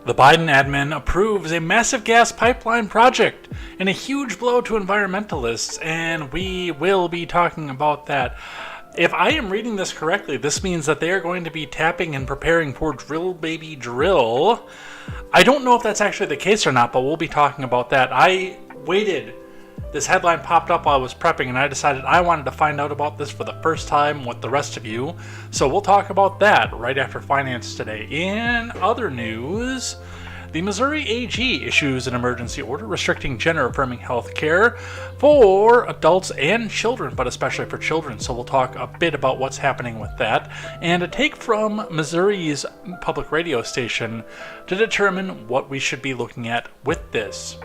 The Biden admin approves a massive gas pipeline project and a huge blow to environmentalists, and we will be talking about that. If I am reading this correctly, this means that they are going to be tapping and preparing for Drill Baby Drill. I don't know if that's actually the case or not, but we'll be talking about that. I waited. This headline popped up while I was prepping, and I decided I wanted to find out about this for the first time with the rest of you. So we'll talk about that right after Finance Today. In other news, the Missouri AG issues an emergency order restricting gender-affirming health care for adults and children, but especially for children. So we'll talk a bit about what's happening with that, and a take from Missouri's public radio station to determine what we should be looking at with this.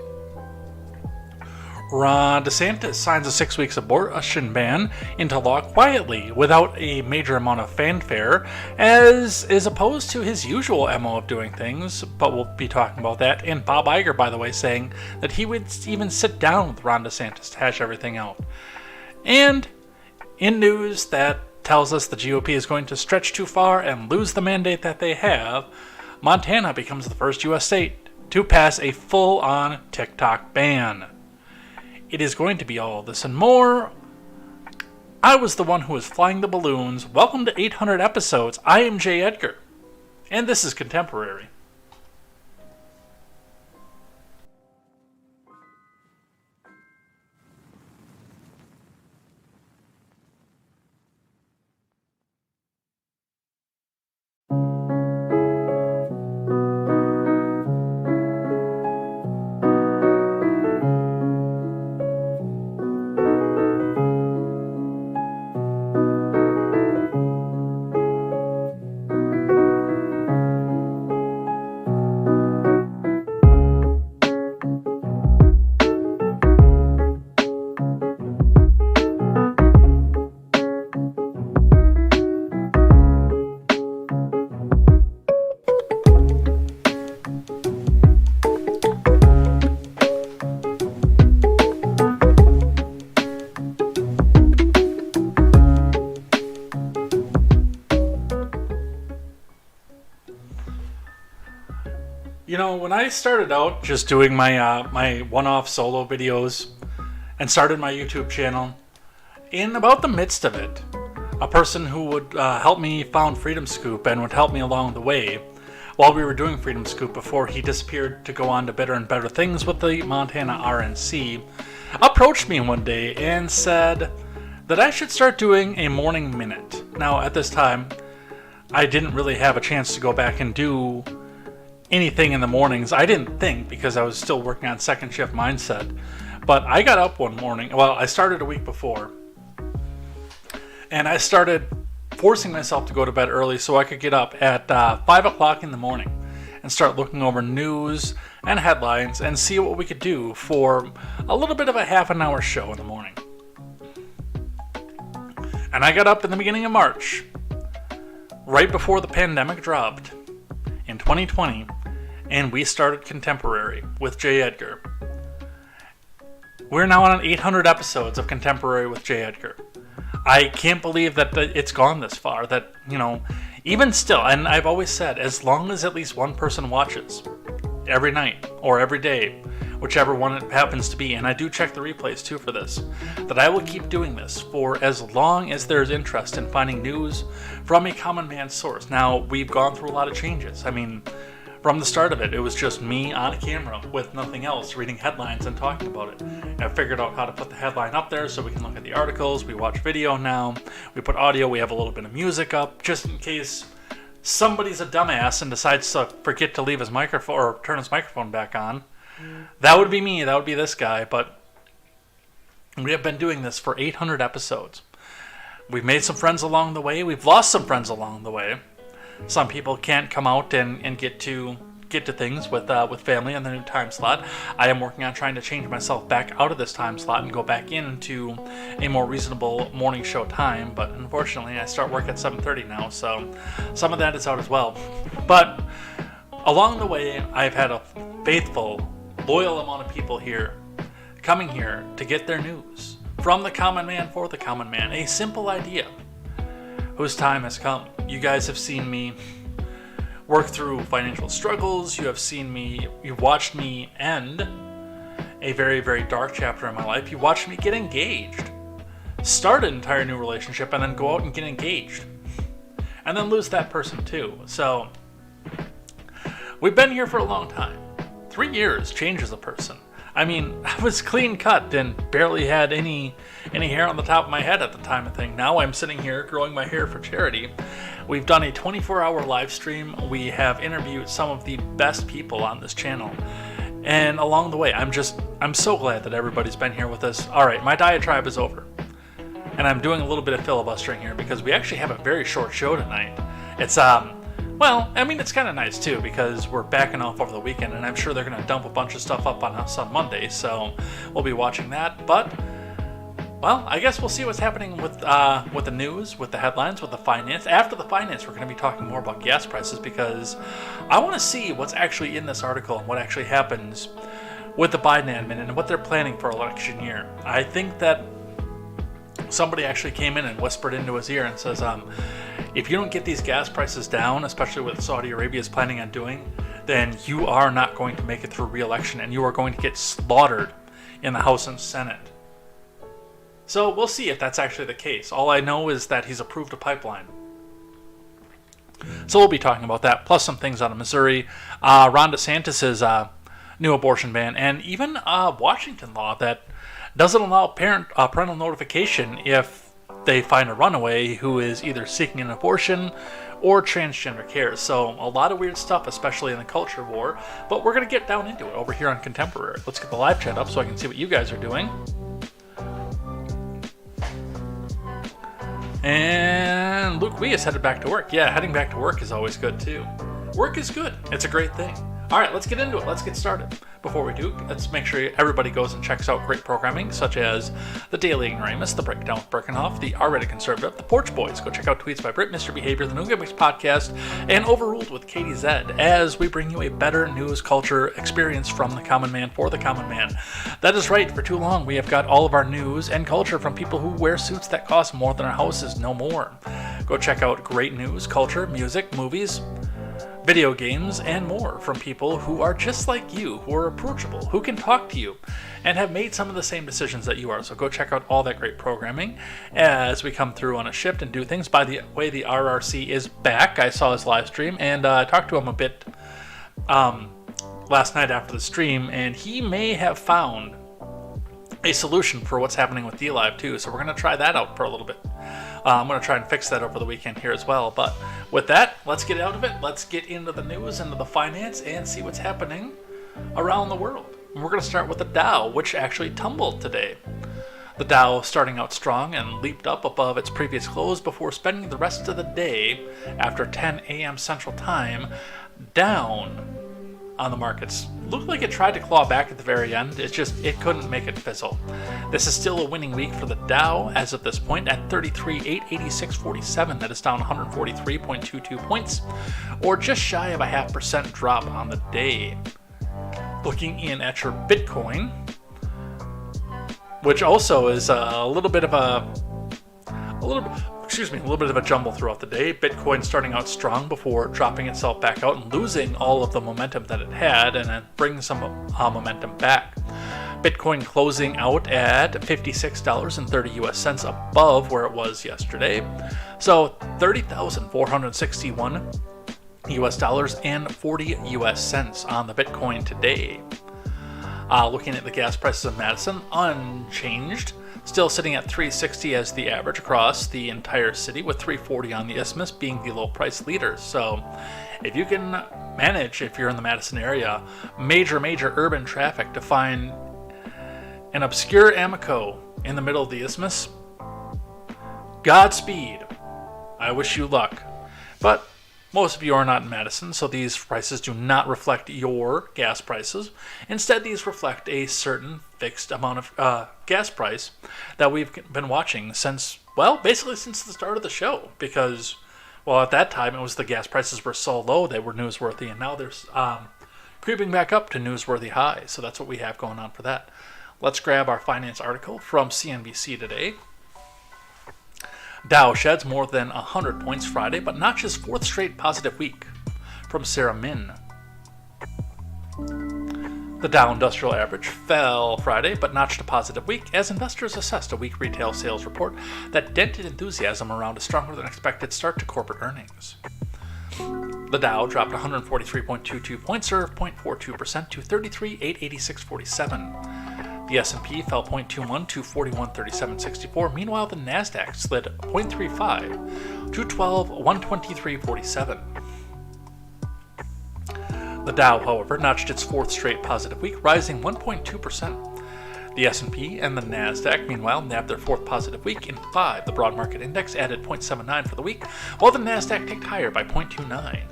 Ron DeSantis signs a 6 weeks abortion ban into law quietly without a major amount of fanfare, as is opposed to his usual MO of doing things, but we'll be talking about that. And Bob Iger, by the way, saying that he would even sit down with Ron DeSantis to hash everything out. And in news that tells us the GOP is going to stretch too far and lose the mandate that they have, Montana becomes the first U.S. state to pass a full-on TikTok ban. It is going to be all of this and more. I was the one who was flying the balloons. Welcome to 800 episodes. I am Jay Edgar, and this is Contemporary. You know, when I started out just doing my my one-off solo videos and started my YouTube channel, in about the midst of it, a person who would help me found Freedom Scoop and would help me along the way while we were doing Freedom Scoop before he disappeared to go on to better and better things with the Montana RNC, approached me one day and said that I should start doing a morning minute. Now, at this time, I didn't really have a chance to go back and do anything in the mornings. I didn't think, because I was still working on second shift mindset. But I got up one morning, well, I started a week before, and I started forcing myself to go to bed early so I could get up at 5 o'clock in the morning and start looking over news and headlines and see what we could do for a little bit of a half an hour show in the morning. And I got up in the beginning of March, right before the pandemic dropped in 2020, and we started Contemporary with Jay Edgar. We're now on 800 episodes of Contemporary with Jay Edgar. I can't believe that it's gone this far, that, you know, even still, and I've always said, as long as at least one person watches every night or every day, whichever one it happens to be, and I do check the replays too for this, that I will keep doing this for as long as there's interest in finding news from a common man source. Now, we've gone through a lot of changes. I mean, from the start of it, it was just me on a camera with nothing else, reading headlines and talking about it. And I figured out how to put the headline up there so we can look at the articles. We watch video now. We put audio. We have a little bit of music up, just in case somebody's a dumbass and decides to forget to leave his microphone or turn his microphone back on. That would be me. That would be this guy. But we have been doing this for 800 episodes. We've made some friends along the way. We've lost some friends along the way. Some people can't come out and get to things with family in the new time slot. I am working on trying to change myself back out of this time slot and go back into a more reasonable morning show time. But unfortunately, I start work at 7:30 now, so some of that is out as well. But along the way, I've had a faithful, loyal amount of people here coming here to get their news from the common man for the common man. A simple idea whose time has come. You guys have seen me work through financial struggles. You've watched me end a very, very dark chapter in my life. You watched me get engaged, start an entire new relationship, and then go out and get engaged, and then lose that person too. So we've been here for a long time. 3 years changes a person. I mean, I was clean cut and barely had any hair on the top of my head at the time of thing. Now I'm sitting here growing my hair for charity. We've done a 24-hour live stream. We have interviewed some of the best people on this channel. And along the way, I'm so glad that everybody's been here with us. All right, my diatribe is over. And I'm doing a little bit of filibustering here because we actually have a very short show tonight. It's, well, I mean, it's kind of nice too because we're backing off over the weekend, and I'm sure they're going to dump a bunch of stuff up on us on Monday, so we'll be watching that. But, well, I guess we'll see what's happening with the news, with the headlines, with the finance. After the finance, we're going to be talking more about gas prices because I want to see what's actually in this article and what actually happens with the Biden admin and what they're planning for election year. I think that somebody actually came in and whispered into his ear and says, if you don't get these gas prices down, especially what Saudi Arabia is planning on doing, then you are not going to make it through re-election and you are going to get slaughtered in the House and Senate. So we'll see if that's actually the case. All I know is that he's approved a pipeline. So we'll be talking about that, plus some things out of Missouri, Ron DeSantis' new abortion ban, and even Washington law that doesn't allow parental notification if they find a runaway who is either seeking an abortion or transgender care. So a lot of weird stuff, especially in the culture war, but we're going to get down into it over here on Contemporary. Let's get the live chat up so I can see what you guys are doing. And Luke Wee is headed back to work. Yeah, heading back to work is always good too. Work is good. It's a great thing. All right, let's get into it. Let's get started. Before we do, let's make sure everybody goes and checks out great programming such as The Daily Ignoramus, The Breakdown with Birkenhoff, The R-Rated Conservative, The Porch Boys. Go check out Tweets by Brit, Mr. Behavior, The New Gimmicks Podcast, and Overruled with KTZed as we bring you a better news culture experience from the common man for the common man. That is right. For too long, we have got all of our news and culture from people who wear suits that cost more than our houses. No more. Go check out great news, culture, music, movies, video games, and more from people who are just like you, who are approachable, who can talk to you, and have made some of the same decisions that you are. So go check out all that great programming as we come through on a shift and do things. By the way, the RRC is back. I saw his live stream and talked to him a bit last night after the stream, and he may have found a solution for what's happening with DLive too. So we're going to try that out for a little bit. I'm going to try and fix that over the weekend here as well. But with that, let's get out of it. Let's get into the news, into the finance, and see what's happening around the world. And we're going to start with the Dow, which actually tumbled today. The Dow starting out strong and leaped up above its previous close before spending the rest of the day after 10 a.m. Central Time down on the markets. Looked like it tried to claw back at the very end. It couldn't make it fizzle. This is still a winning week for the Dow as of this point at 33,886.47. That is down 143.22 points, or just shy of a 0.5% drop on the day. Looking in at your Bitcoin, which also is a little bit of a jumble throughout the day. Bitcoin starting out strong before dropping itself back out and losing all of the momentum that it had, and then bringing some momentum back. Bitcoin closing out at $56.30 US cents above where it was yesterday. So $30,461 US dollars and 40 US cents on the Bitcoin today. Looking at the gas prices of Madison, unchanged. Still sitting at $3.60 as the average across the entire city, with $3.40 on the Isthmus being the low price leader. So if you can manage, if you're in the Madison area, major urban traffic to find an obscure Amoco in the middle of the Isthmus, Godspeed. I wish you luck. But most of you are not in Madison, so these prices do not reflect your gas prices. Instead, these reflect a certain fixed amount of gas price that we've been watching since, well, basically since the start of the show. Because, well, at that time, it was the gas prices were so low they were newsworthy, and now they're creeping back up to newsworthy highs. So that's what we have going on for that. Let's grab our finance article from CNBC today. Dow sheds more than 100 points Friday, but notches fourth straight positive week. from Sarah Min. The Dow Industrial Average fell Friday, but notched a positive week as investors assessed a weak retail sales report that dented enthusiasm around a stronger than expected start to corporate earnings. The Dow dropped 143.22 points, or 0.42%, to 33,886.47. The S&P fell 0.21 to 4137.64. Meanwhile, the Nasdaq slid 0.35 to 12,123.47. The Dow, however, notched its fourth straight positive week, rising 1.2%. The S&P and the Nasdaq, meanwhile, nabbed their fourth positive week in 5. The broad market index added 0.79 for the week, while the Nasdaq ticked higher by 0.29.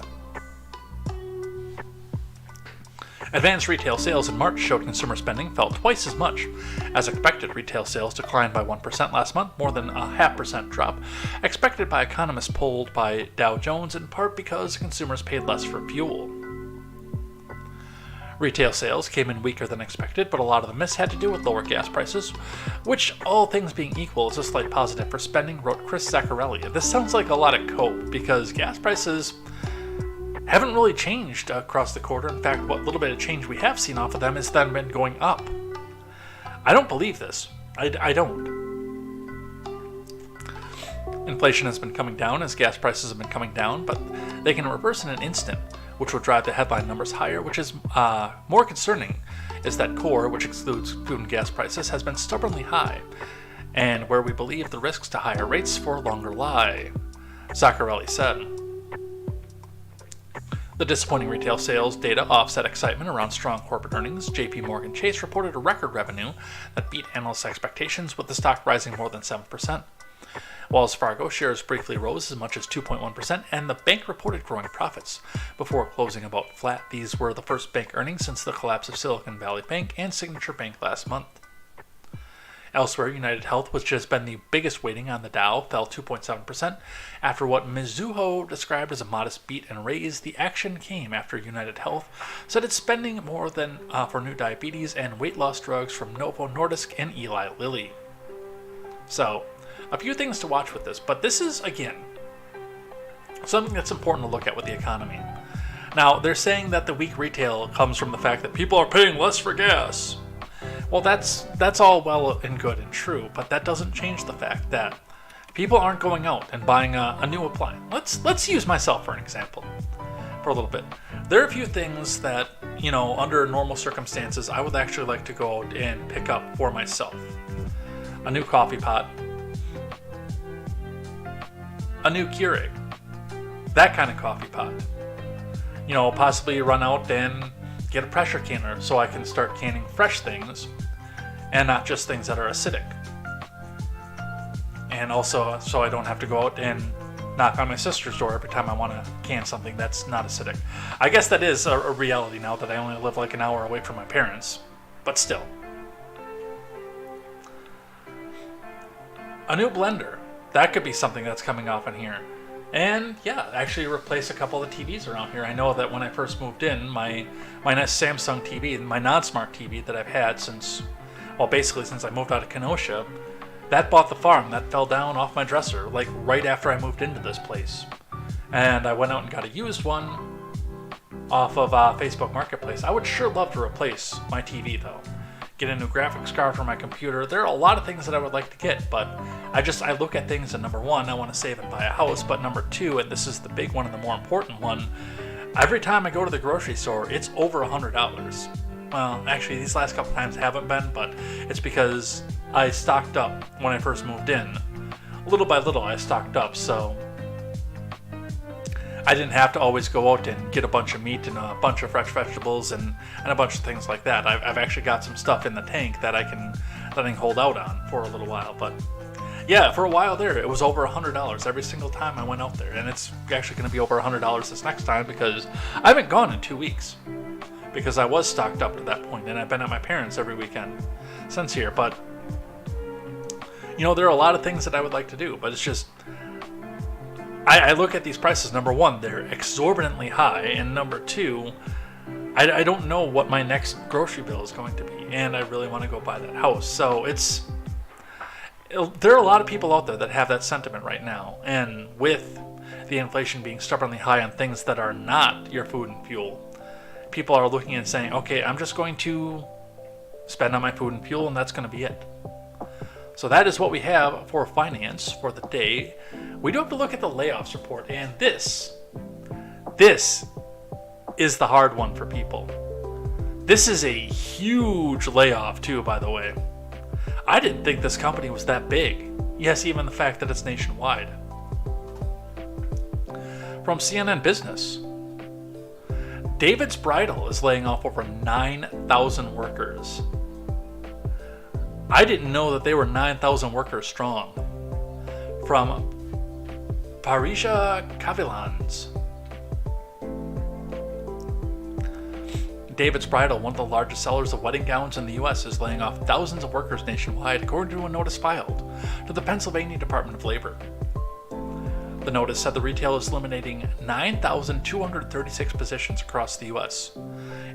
Advanced retail sales in March showed consumer spending fell twice as much. As expected, retail sales declined by 1% last month, more than a 0.5% drop, expected by economists polled by Dow Jones, in part because consumers paid less for fuel. Retail sales came in weaker than expected, but a lot of the miss had to do with lower gas prices, which, all things being equal, is a slight positive for spending, wrote Chris Zaccarelli. This sounds like a lot of cope, because gas prices haven't really changed across the quarter. In fact, what little bit of change we have seen off of them has then been going up. I don't believe this. I don't. Inflation has been coming down as gas prices have been coming down, but they can reverse in an instant, which will drive the headline numbers higher. Which is more concerning is that core, which excludes food and gas prices, has been stubbornly high, and where we believe the risks to higher rates for longer lie, Zaccarelli said. The disappointing retail sales data offset excitement around strong corporate earnings. JP Morgan Chase reported a record revenue that beat analysts' expectations, with the stock rising more than 7%. Wells Fargo shares briefly rose as much as 2.1%, and the bank reported growing profits before closing about flat. These were the first bank earnings since the collapse of Silicon Valley Bank and Signature Bank last month. Elsewhere, United Health, which has been the biggest weighting on the Dow, fell 2.7% after what Mizuho described as a modest beat and raise. The action came after United Health said it's spending more than for new diabetes and weight loss drugs from Novo Nordisk and Eli Lilly. So, a few things to watch with this, but this is, again, something that's important to look at with the economy. Now, they're saying that the weak retail comes from the fact that people are paying less for gas. Well, that's all well and good and true, but that doesn't change the fact that people aren't going out and buying a new appliance. Let's use myself for an example for a little bit. There are a few things that, under normal circumstances, I would actually like to go out and pick up for myself. A new coffee pot, a new Keurig, that kind of coffee pot. Possibly run out and get a pressure canner so I can start canning fresh things and not just things that are acidic. And also so I don't have to go out and knock on my sister's door every time I want to can something that's not acidic. I guess that is a reality now that I only live like an hour away from my parents, but still. A new blender. That could be something that's coming off in here. And yeah, actually replace a couple of TVs around here. I know that when I first moved in, my nice Samsung TV, my non-smart TV that I've had since I moved out of Kenosha, that bought the farm. That fell down off my dresser, like right after I moved into this place. And I went out and got a used one off of Facebook Marketplace. I would sure love to replace my TV though. Get a new graphics card for my computer. There are a lot of things that I would like to get, but I look at things and number one, I want to save and buy a house, but number two, and this is the big one and the more important one, every time I go to the grocery store, it's over $100. Well, actually, these last couple times haven't been, but it's because I stocked up when I first moved in. Little by little, I stocked up, so I didn't have to always go out and get a bunch of meat and a bunch of fresh vegetables and a bunch of things like that. I've actually got some stuff in the tank that I can hold out on for a little while. But yeah, for a while there, it was over $100 every single time I went out there. And it's actually going to be over $100 this next time because I haven't gone in 2 weeks. Because I was stocked up to that point, and I've been at my parents' every weekend since here. But, there are a lot of things that I would like to do, but it's just, I look at these prices. Number one, they're exorbitantly high, and number two, I don't know what my next grocery bill is going to be, and I really want to go buy that house. So there are a lot of people out there that have that sentiment right now, and with the inflation being stubbornly high on things that are not your food and fuel, people are looking and saying, okay, I'm just going to spend on my food and fuel, and that's going to be it. So that is what we have for finance for the day. We do have to look at the layoffs report, and this is the hard one for people. This is a huge layoff too, by the way. I didn't think this company was that big. Yes, even the fact that it's nationwide. From CNN Business, David's Bridal is laying off over 9,000 workers. I didn't know that they were 9,000 workers strong. From Parija Kavilans, David's Bridal, one of the largest sellers of wedding gowns in the U.S., is laying off thousands of workers nationwide, according to a notice filed to the Pennsylvania Department of Labor. The notice said the retailer is eliminating 9,236 positions across the U.S.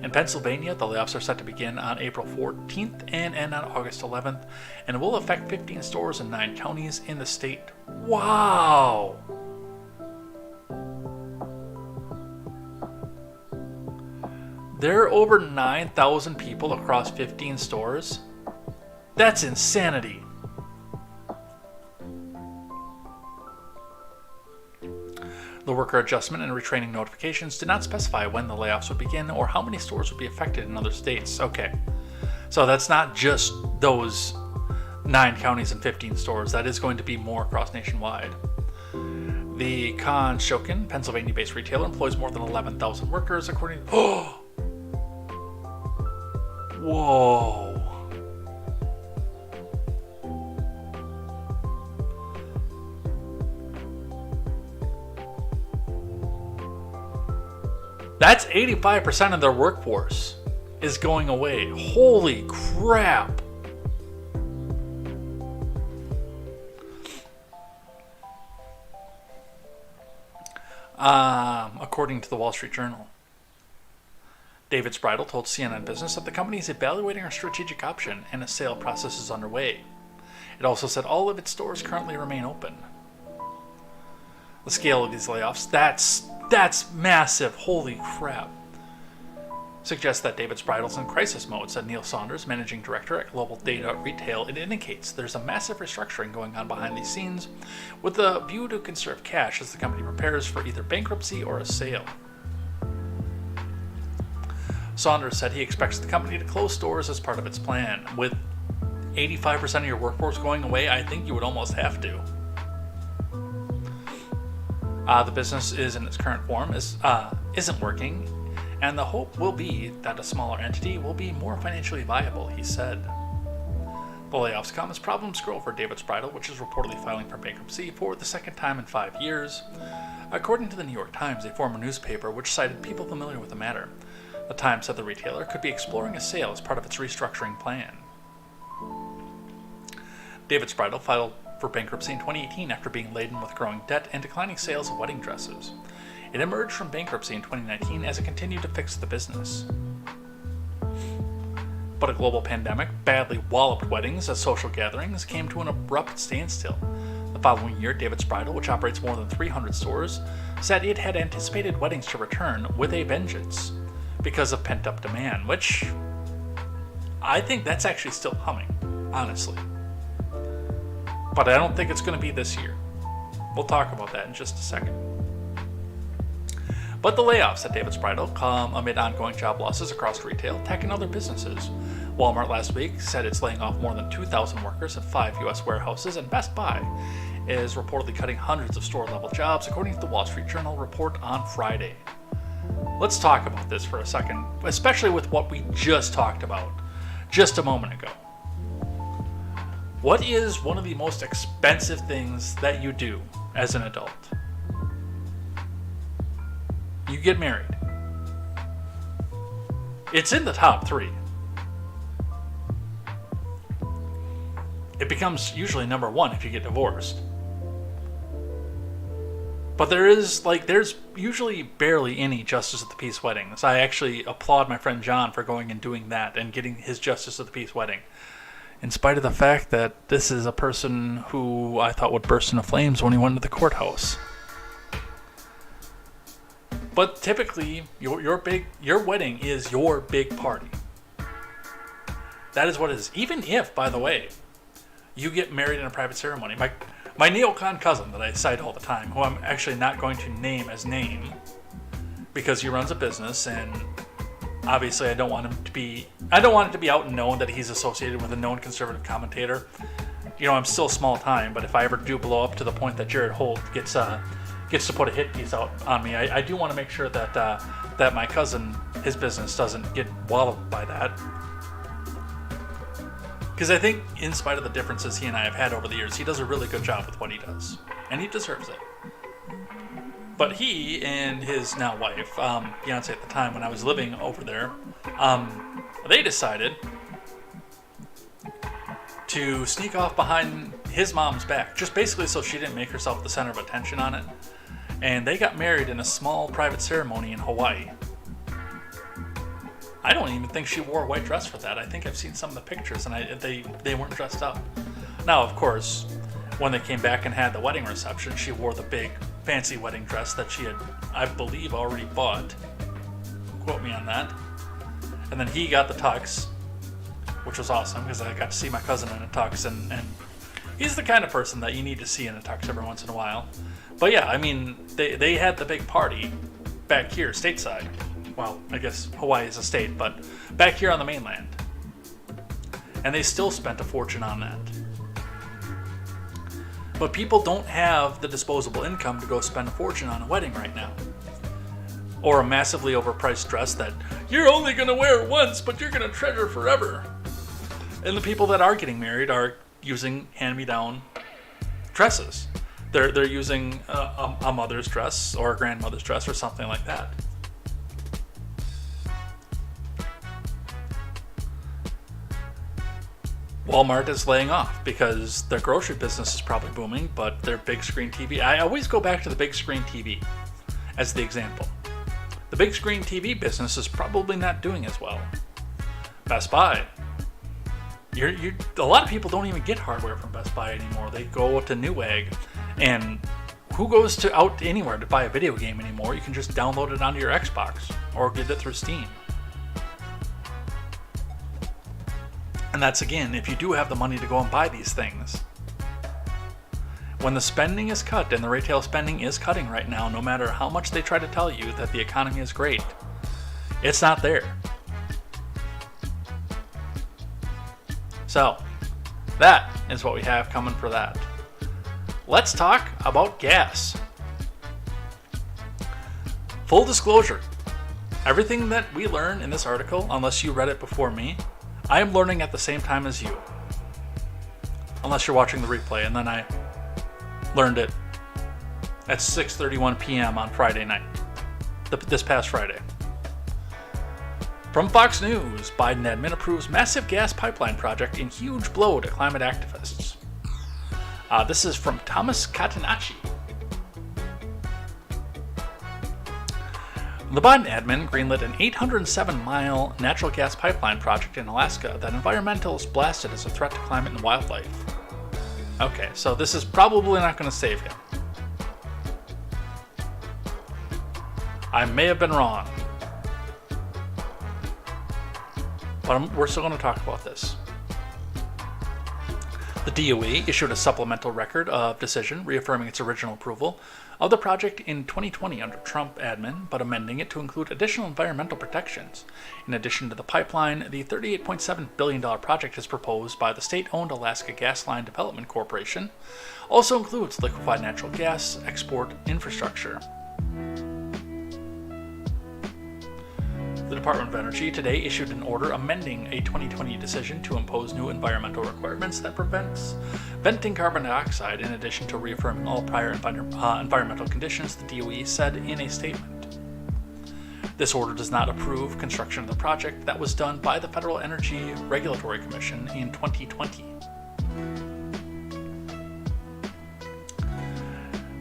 In Pennsylvania, the layoffs are set to begin on April 14th and end on August 11th, and will affect 15 stores in 9 counties in the state. Wow! There are over 9,000 people across 15 stores? That's insanity. The worker adjustment and retraining notifications did not specify when the layoffs would begin or how many stores would be affected in other states. Okay, so that's not just those 9 counties and 15 stores. That is going to be more across nationwide. The Conshohocken, Pennsylvania-based retailer, employs more than 11,000 workers, according to... Oh! Whoa. That's 85% of their workforce is going away. Holy crap. According to the Wall Street Journal, David's Bridal told CNN Business that the company is evaluating a strategic option and a sale process is underway. It also said all of its stores currently remain open. The scale of these layoffs, that's massive. Holy crap. Suggests that David's Bridal is in crisis mode, said Neil Saunders, managing director at Global Data Retail. It indicates there's a massive restructuring going on behind these scenes with a view to conserve cash as the company prepares for either bankruptcy or a sale. Saunders said he expects the company to close stores as part of its plan. With 85% of your workforce going away, I think you would almost have to. The business is in its current form isn't working, and the hope will be that a smaller entity will be more financially viable, he said. The layoffs come as problems grow for David's Bridal, which is reportedly filing for bankruptcy for the second time in 5 years. According to the New York Times, a former newspaper which cited people familiar with the matter, the Times said the retailer could be exploring a sale as part of its restructuring plan. David's Bridal filed for bankruptcy in 2018 after being laden with growing debt and declining sales of wedding dresses. It emerged from bankruptcy in 2019 as it continued to fix the business. But a global pandemic badly walloped weddings as social gatherings came to an abrupt standstill. The following year, David's Bridal, which operates more than 300 stores, said it had anticipated weddings to return with a vengeance because of pent-up demand, which I think that's actually still humming, honestly. But I don't think it's going to be this year. We'll talk about that in just a second. But the layoffs at David's Bridal come amid ongoing job losses across retail, tech, and other businesses. Walmart last week said it's laying off more than 2,000 workers at 5 U.S. warehouses, and Best Buy is reportedly cutting hundreds of store-level jobs, according to the Wall Street Journal report on Friday. Let's talk about this for a second, especially with what we just talked about just a moment ago. What is one of the most expensive things that you do as an adult? You get married. It's in the top 3. It becomes usually number 1 if you get divorced. But there's usually barely any Justice of the Peace weddings. I actually applaud my friend John for going and doing that and getting his Justice of the Peace wedding. In spite of the fact that this is a person who I thought would burst into flames when he went to the courthouse. But typically, your wedding is your big party. That is what it is. Even if, by the way, you get married in a private ceremony. My neocon cousin that I cite all the time, who I'm actually not going to name as name, because he runs a business, and obviously I don't want it to be out and known that he's associated with a known conservative commentator. You know, I'm still small time, but if I ever do blow up to the point that Jared Holt gets to put a hit piece out on me, I do want to make sure that my cousin, his business, doesn't get walloped by that. Because I think, in spite of the differences he and I have had over the years, he does a really good job with what he does. And he deserves it. But he and his now wife, Beyonce at the time when I was living over there, they decided to sneak off behind his mom's back, just basically so she didn't make herself the center of attention on it. And they got married in a small private ceremony in Hawaii. I don't even think she wore a white dress for that. I think I've seen some of the pictures, and they weren't dressed up. Now, of course, when they came back and had the wedding reception, she wore the big, fancy wedding dress that she had, I believe, already bought. Quote me on that. And then he got the tux, which was awesome, because I got to see my cousin in a tux, and he's the kind of person that you need to see in a tux every once in a while. But yeah, I mean, they had the big party back here, stateside. Well, I guess Hawaii is a state, but back here on the mainland. And they still spent a fortune on that. But people don't have the disposable income to go spend a fortune on a wedding right now. Or a massively overpriced dress that you're only going to wear once, but you're going to treasure forever. And the people that are getting married are using hand-me-down dresses. They're using a mother's dress or a grandmother's dress or something like that. Walmart is laying off because their grocery business is probably booming, but their big screen TV... I always go back to the big screen TV as the example. The big screen TV business is probably not doing as well. Best Buy. A lot of people don't even get hardware from Best Buy anymore. They go to Newegg, and who goes out anywhere to buy a video game anymore? You can just download it onto your Xbox or get it through Steam. And that's, again, if you do have the money to go and buy these things. When the spending is cut, and the retail spending is cutting right now, no matter how much they try to tell you that the economy is great, it's not there. So, that is what we have coming for that. Let's talk about gas. Full disclosure, everything that we learn in this article, unless you read it before me, I am learning at the same time as you. Unless you're watching the replay, and then I learned it at 6:31 p.m. on Friday night. This past Friday. From Fox News, Biden admin approves massive gas pipeline project in huge blow to climate activists. This is from Thomas Catenacci. The Biden admin greenlit an 807-mile natural gas pipeline project in Alaska that environmentalists blasted as a threat to climate and wildlife. Okay, so this is probably not going to save him. I may have been wrong. But we're still going to talk about this. The DOE issued a supplemental record of decision reaffirming its original approval of the project in 2020 under Trump admin, but amending it to include additional environmental protections. In addition to the pipeline, the $38.7 billion project as proposed by the state-owned Alaska Gas Line Development Corporation also includes liquefied natural gas export infrastructure. The Department of Energy today issued an order amending a 2020 decision to impose new environmental requirements that prevents venting carbon dioxide, in addition to reaffirming all prior environmental conditions, the DOE said in a statement. This order does not approve construction of the project that was done by the Federal Energy Regulatory Commission in 2020.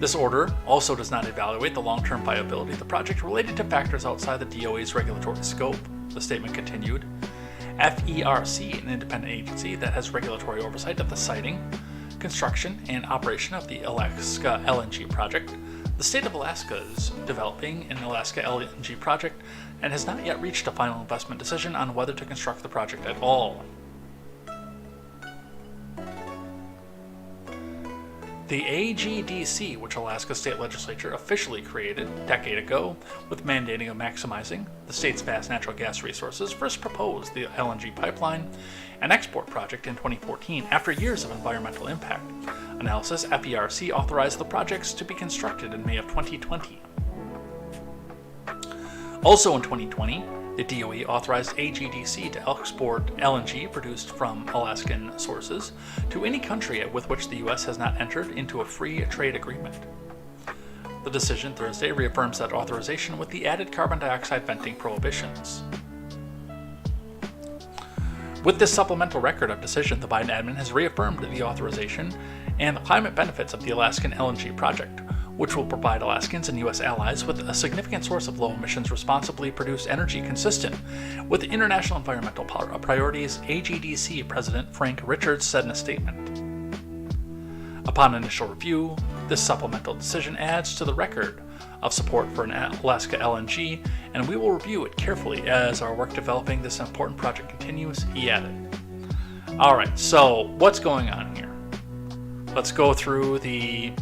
This order also does not evaluate the long-term viability of the project related to factors outside the DOE's regulatory scope, the statement continued. FERC, an independent agency that has regulatory oversight of the siting, construction, and operation of the Alaska LNG project, The state of Alaska is developing an Alaska LNG project and has not yet reached a final investment decision on whether to construct the project at all. The AGDC, which Alaska State Legislature officially created a decade ago with mandating of maximizing the state's vast natural gas resources, first proposed the LNG pipeline and export project in 2014 after years of environmental impact analysis. FERC authorized the projects to be constructed in May of 2020. Also in 2020, the DOE authorized AGDC to export LNG produced from Alaskan sources to any country with which the U.S. has not entered into a free trade agreement. The decision Thursday reaffirms that authorization with the added carbon dioxide venting prohibitions. With this supplemental record of decision, the Biden admin has reaffirmed the authorization and the climate benefits of the Alaskan LNG project, which will provide Alaskans and U.S. allies with a significant source of low-emissions, responsibly produced energy consistent with the international environmental priorities, AGDC President Frank Richards said in a statement. Upon initial review, this supplemental decision adds to the record of support for an Alaska LNG, and we will review it carefully as our work developing this important project continues, he added. Alright, so what's going on here? Let's go through the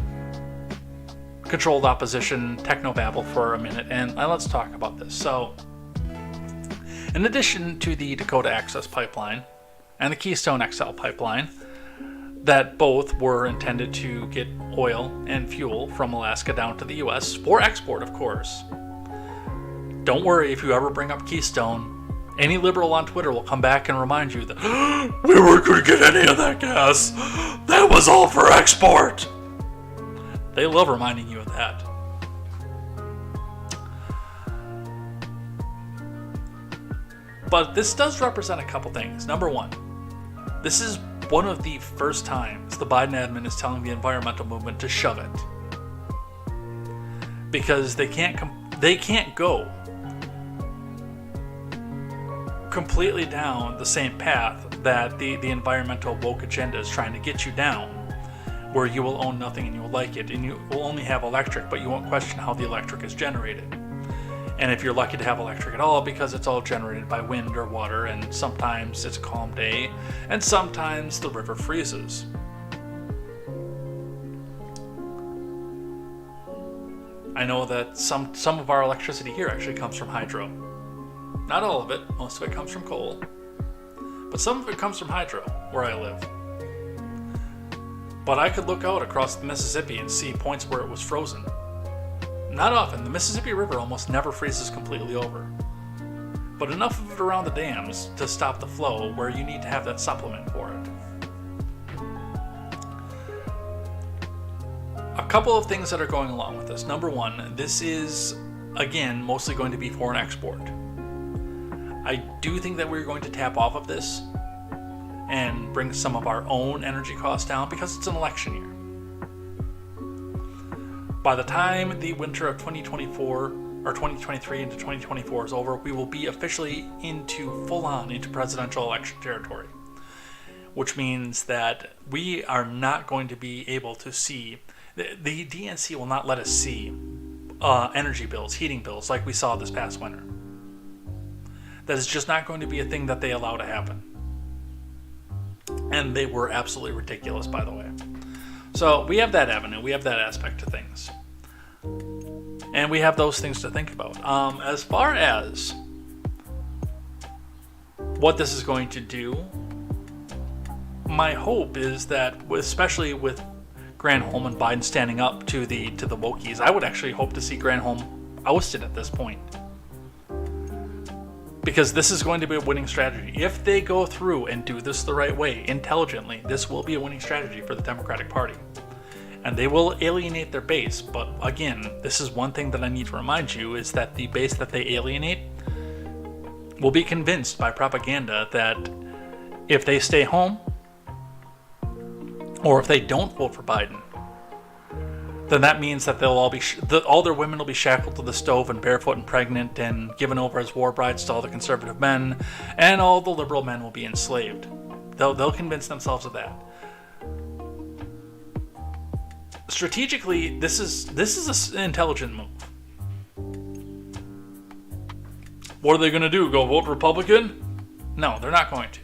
controlled opposition technobabble for a minute, and let's talk about this. So, in addition to the Dakota Access Pipeline and the Keystone XL Pipeline, that both were intended to get oil and fuel from Alaska down to the U.S. for export, of course. Don't worry if you ever bring up Keystone. Any liberal on Twitter will come back and remind you that we weren't going to get any of that gas. That was all for export. They love reminding you of that. But this does represent a couple things. Number one, this is one of the first times the Biden admin is telling the environmental movement to shove it. Because they can't go completely down the same path that the environmental woke agenda is trying to get you down, where you will own nothing and you will like it, and you will only have electric, but you won't question how the electric is generated. And if you're lucky to have electric at all, because it's all generated by wind or water, and sometimes it's a calm day, and sometimes the river freezes. I know that some of our electricity here actually comes from hydro. Not all of it, most of it comes from coal. But some of it comes from hydro, where I live. But I could look out across the Mississippi and see points where it was frozen. Not often. The Mississippi River almost never freezes completely over. But enough of it around the dams to stop the flow where you need to have that supplement for it. A couple of things that are going along with this. Number one, this is, again, mostly going to be for an export. I do think that we're going to tap off of this and bring some of our own energy costs down because it's an election year. By the time the winter of 2024 or 2023 into 2024 is over, we will be officially into presidential election territory, which means that we are not going to be able to see, the DNC will not let us see energy bills, heating bills like we saw this past winter. That is just not going to be a thing that they allow to happen. And they were absolutely ridiculous, by the way. So we have that avenue, we have that aspect to things. And we have those things to think about. As far as what this is going to do, my hope is that, especially with Granholm and Biden standing up to the wokies, I would actually hope to see Granholm ousted at this point. Because this is going to be a winning strategy. If they go through and do this the right way, intelligently, this will be a winning strategy for the Democratic Party. And they will alienate their base. But again, this is one thing that I need to remind you, is that the base that they alienate will be convinced by propaganda that if they stay home, or if they don't vote for Biden, then that means that they'll all be all their women will be shackled to the stove and barefoot and pregnant and given over as war brides to all the conservative men, and all the liberal men will be enslaved. They'll convince themselves of that. strategically, this is an intelligent move. What are they going to do? Go vote Republican? No, they're not going to.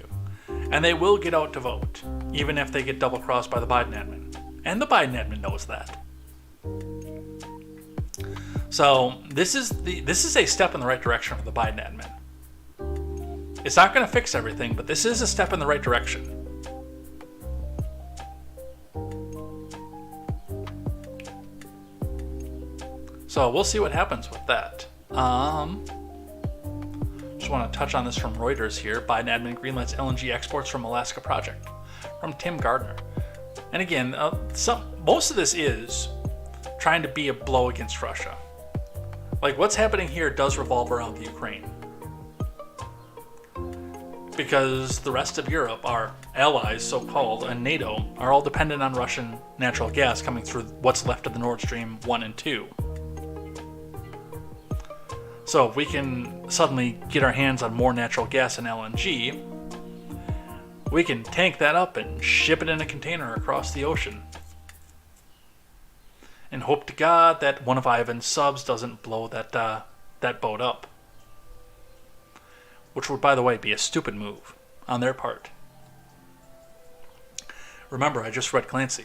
And they will get out to vote, even if they get double-crossed by the Biden admin. And the Biden admin knows that. So this is a step in the right direction for the Biden admin. It's not going to fix everything, but this is a step in the right direction. So we'll see what happens with that. Just want to touch on this from Reuters here. Biden admin greenlights LNG exports from Alaska project. From Tim Gardner. And again, most of this is trying to be a blow against Russia. Like, what's happening here does revolve around the Ukraine. Because the rest of Europe, our allies, so-called, and NATO, are all dependent on Russian natural gas coming through what's left of the Nord Stream 1 and 2. So if we can suddenly get our hands on more natural gas and LNG, we can tank that up and ship it in a container across the ocean. And hope to God that one of Ivan's subs doesn't blow that boat up. Which would, by the way, be a stupid move on their part. Remember, I just read Clancy.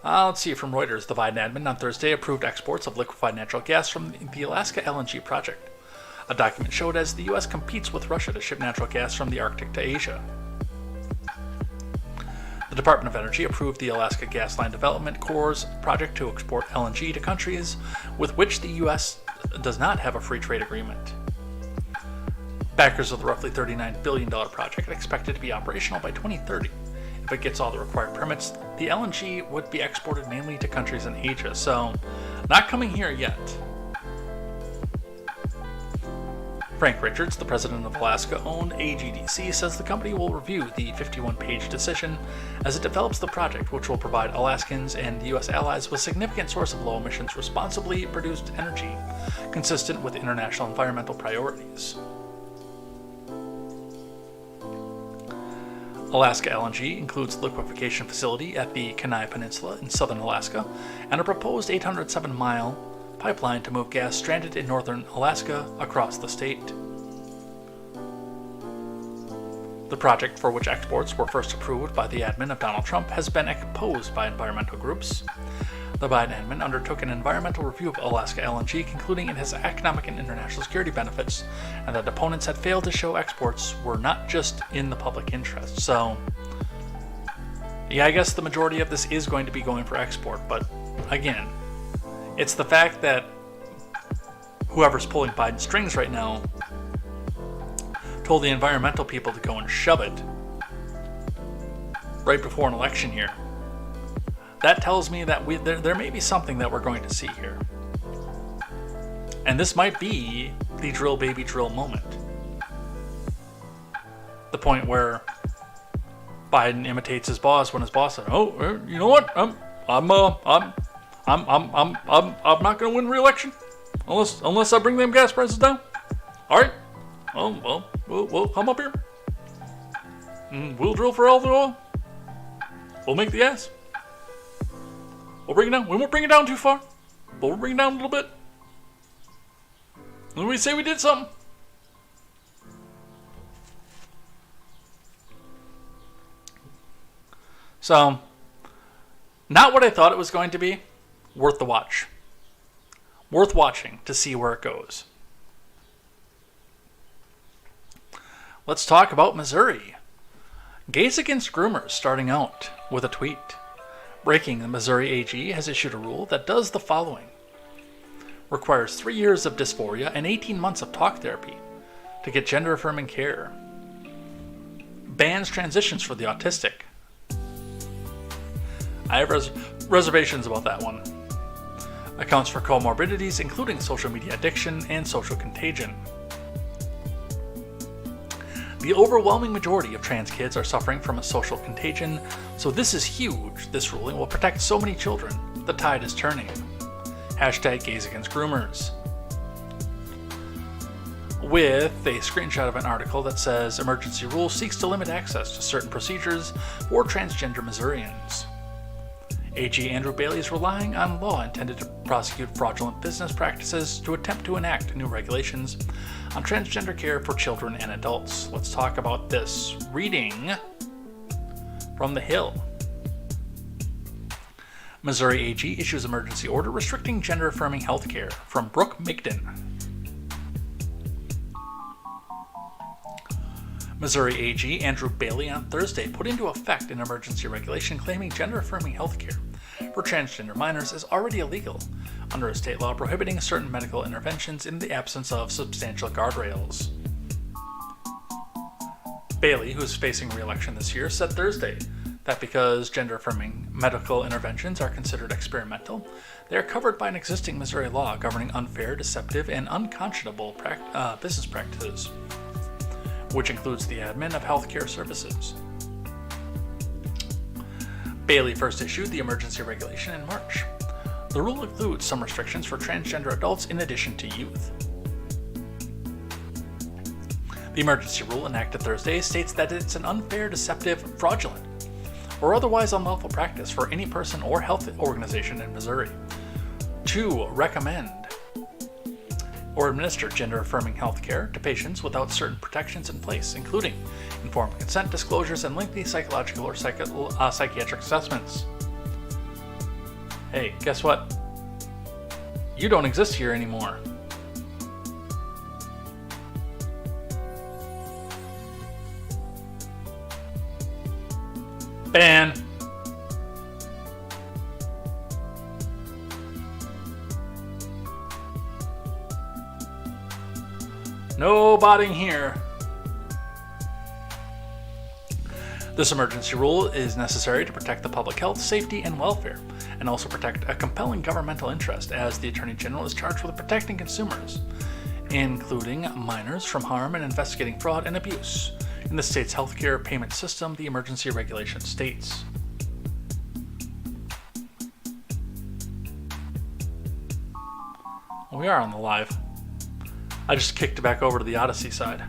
Let's see, from Reuters, the Biden admin on Thursday approved exports of liquefied natural gas from the Alaska LNG project. A document showed as the U.S. competes with Russia to ship natural gas from the Arctic to Asia. The Department of Energy approved the Alaska Gas Line Development Corps' project to export LNG to countries with which the U.S. does not have a free trade agreement. Backers of the roughly $39 billion project expected to be operational by 2030. If it gets all the required permits, the LNG would be exported mainly to countries in Asia, so not coming here yet. Frank Richards, the president of Alaska-owned AGDC, says the company will review the 51-page decision as it develops the project, which will provide Alaskans and U.S. allies with a significant source of low-emissions, responsibly produced energy, consistent with international environmental priorities. Alaska LNG includes a liquefaction facility at the Kenai Peninsula in southern Alaska and a proposed 807-mile pipeline to move gas stranded in northern Alaska across the state. The project, for which exports were first approved by the admin of Donald Trump, has been opposed by environmental groups. The Biden admin undertook an environmental review of Alaska LNG, concluding it has economic and international security benefits, and that opponents had failed to show exports were not just in the public interest. So, yeah, I guess the majority of this is going to be going for export, but again, it's the fact that whoever's pulling Biden's strings right now told the environmental people to go and shove it right before an election here. That tells me that there may be something that we're going to see here. And this might be the drill baby drill moment. The point where Biden imitates his boss when his boss said, "Oh, you know what? I'm not going to win re-election unless I bring them gas prices down. All right. Well, we'll come up here. And we'll drill for all the oil. We'll make the gas. We'll bring it down. We won't bring it down too far, but we'll bring it down a little bit. And we say we did something." So, not what I thought it was going to be. Worth the watch. Worth watching to see where it goes. Let's talk about Missouri. Gays against groomers starting out with a tweet. Breaking, the Missouri AG has issued a rule that does the following. Requires 3 years of dysphoria and 18 months of talk therapy to get gender-affirming care. Bans transitions for the autistic. I have reservations about that one. Accounts for comorbidities, including social media addiction and social contagion. The overwhelming majority of trans kids are suffering from a social contagion, so this is huge. This ruling will protect so many children. The tide is turning. Hashtag Gays Against Groomers. With a screenshot of an article that says emergency rule seeks to limit access to certain procedures for transgender Missourians. AG Andrew Bailey is relying on law intended to prosecute fraudulent business practices to attempt to enact new regulations on transgender care for children and adults. Let's talk about this. Reading from The Hill. Missouri AG issues emergency order restricting gender-affirming health care, from Brooke Migden. Missouri AG Andrew Bailey on Thursday put into effect an emergency regulation claiming gender-affirming health care for transgender minors is already illegal under a state law prohibiting certain medical interventions in the absence of substantial guardrails. Bailey, who is facing re-election this year, said Thursday that because gender-affirming medical interventions are considered experimental, they are covered by an existing Missouri law governing unfair, deceptive, and unconscionable business practices, which includes the admin of healthcare services. Bailey first issued the emergency regulation in March. The rule includes some restrictions for transgender adults in addition to youth. The emergency rule enacted Thursday states that it's an unfair, deceptive, fraudulent, or otherwise unlawful practice for any person or health organization in Missouri to recommend or administer gender-affirming health care to patients without certain protections in place, including informed consent disclosures and lengthy psychological or psychiatric assessments. Hey, guess what? You don't exist here anymore. Ban. No botting here. This emergency rule is necessary to protect the public health, safety, and welfare, and also protect a compelling governmental interest, as the Attorney General is charged with protecting consumers, including minors, from harm and investigating fraud and abuse in the state's healthcare payment system, the emergency regulation states. We are on the live. I just kicked it back over to the Odyssey side.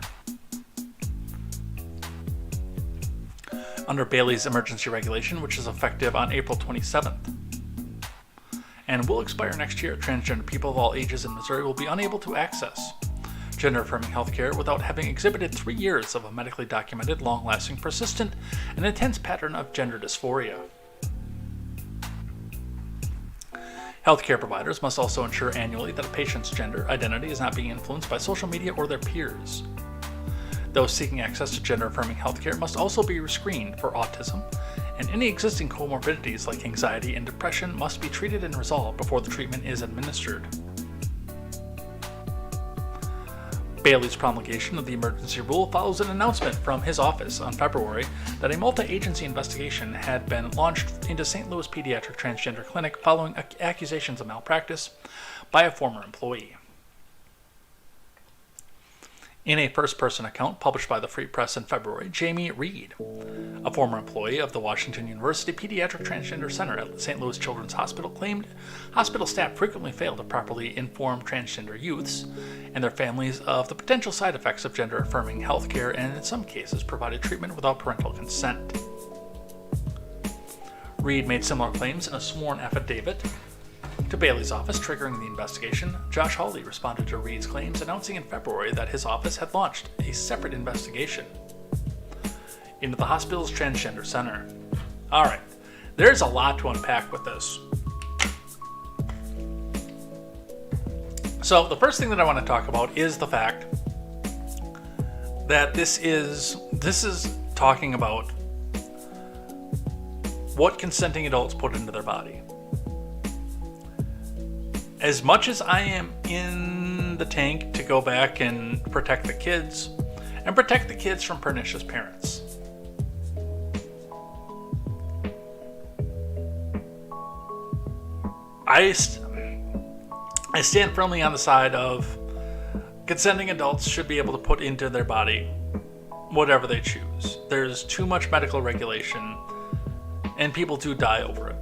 Under Bailey's emergency regulation, which is effective on April 27th, and will expire next year, transgender people of all ages in Missouri will be unable to access gender-affirming health care without having exhibited 3 years of a medically documented, long-lasting, persistent, and intense pattern of gender dysphoria. Healthcare providers must also ensure annually that a patient's gender identity is not being influenced by social media or their peers. Those seeking access to gender-affirming healthcare must also be screened for autism, and any existing comorbidities like anxiety and depression must be treated and resolved before the treatment is administered. Bailey's promulgation of the emergency rule follows an announcement from his office on February that a multi-agency investigation had been launched into St. Louis Pediatric Transgender Clinic following accusations of malpractice by a former employee. In a first-person account published by the Free Press in February, Jamie Reed, a former employee of the Washington University Pediatric Transgender Center at St. Louis Children's Hospital, claimed hospital staff frequently fail to properly inform transgender youths and their families of the potential side effects of gender-affirming health care, and in some cases provided treatment without parental consent. Reed made similar claims in a sworn affidavit to Bailey's office, triggering the investigation. Josh Hawley responded to Reed's claims, announcing in February that his office had launched a separate investigation into the hospital's transgender center. Alright, there's a lot to unpack with this. So the first thing that I want to talk about is the fact that this is talking about what consenting adults put into their body. As much as I am in the tank to go back and protect the kids from pernicious parents, I stand firmly on the side of consenting adults should be able to put into their body whatever they choose. There's too much medical regulation, and people do die over it.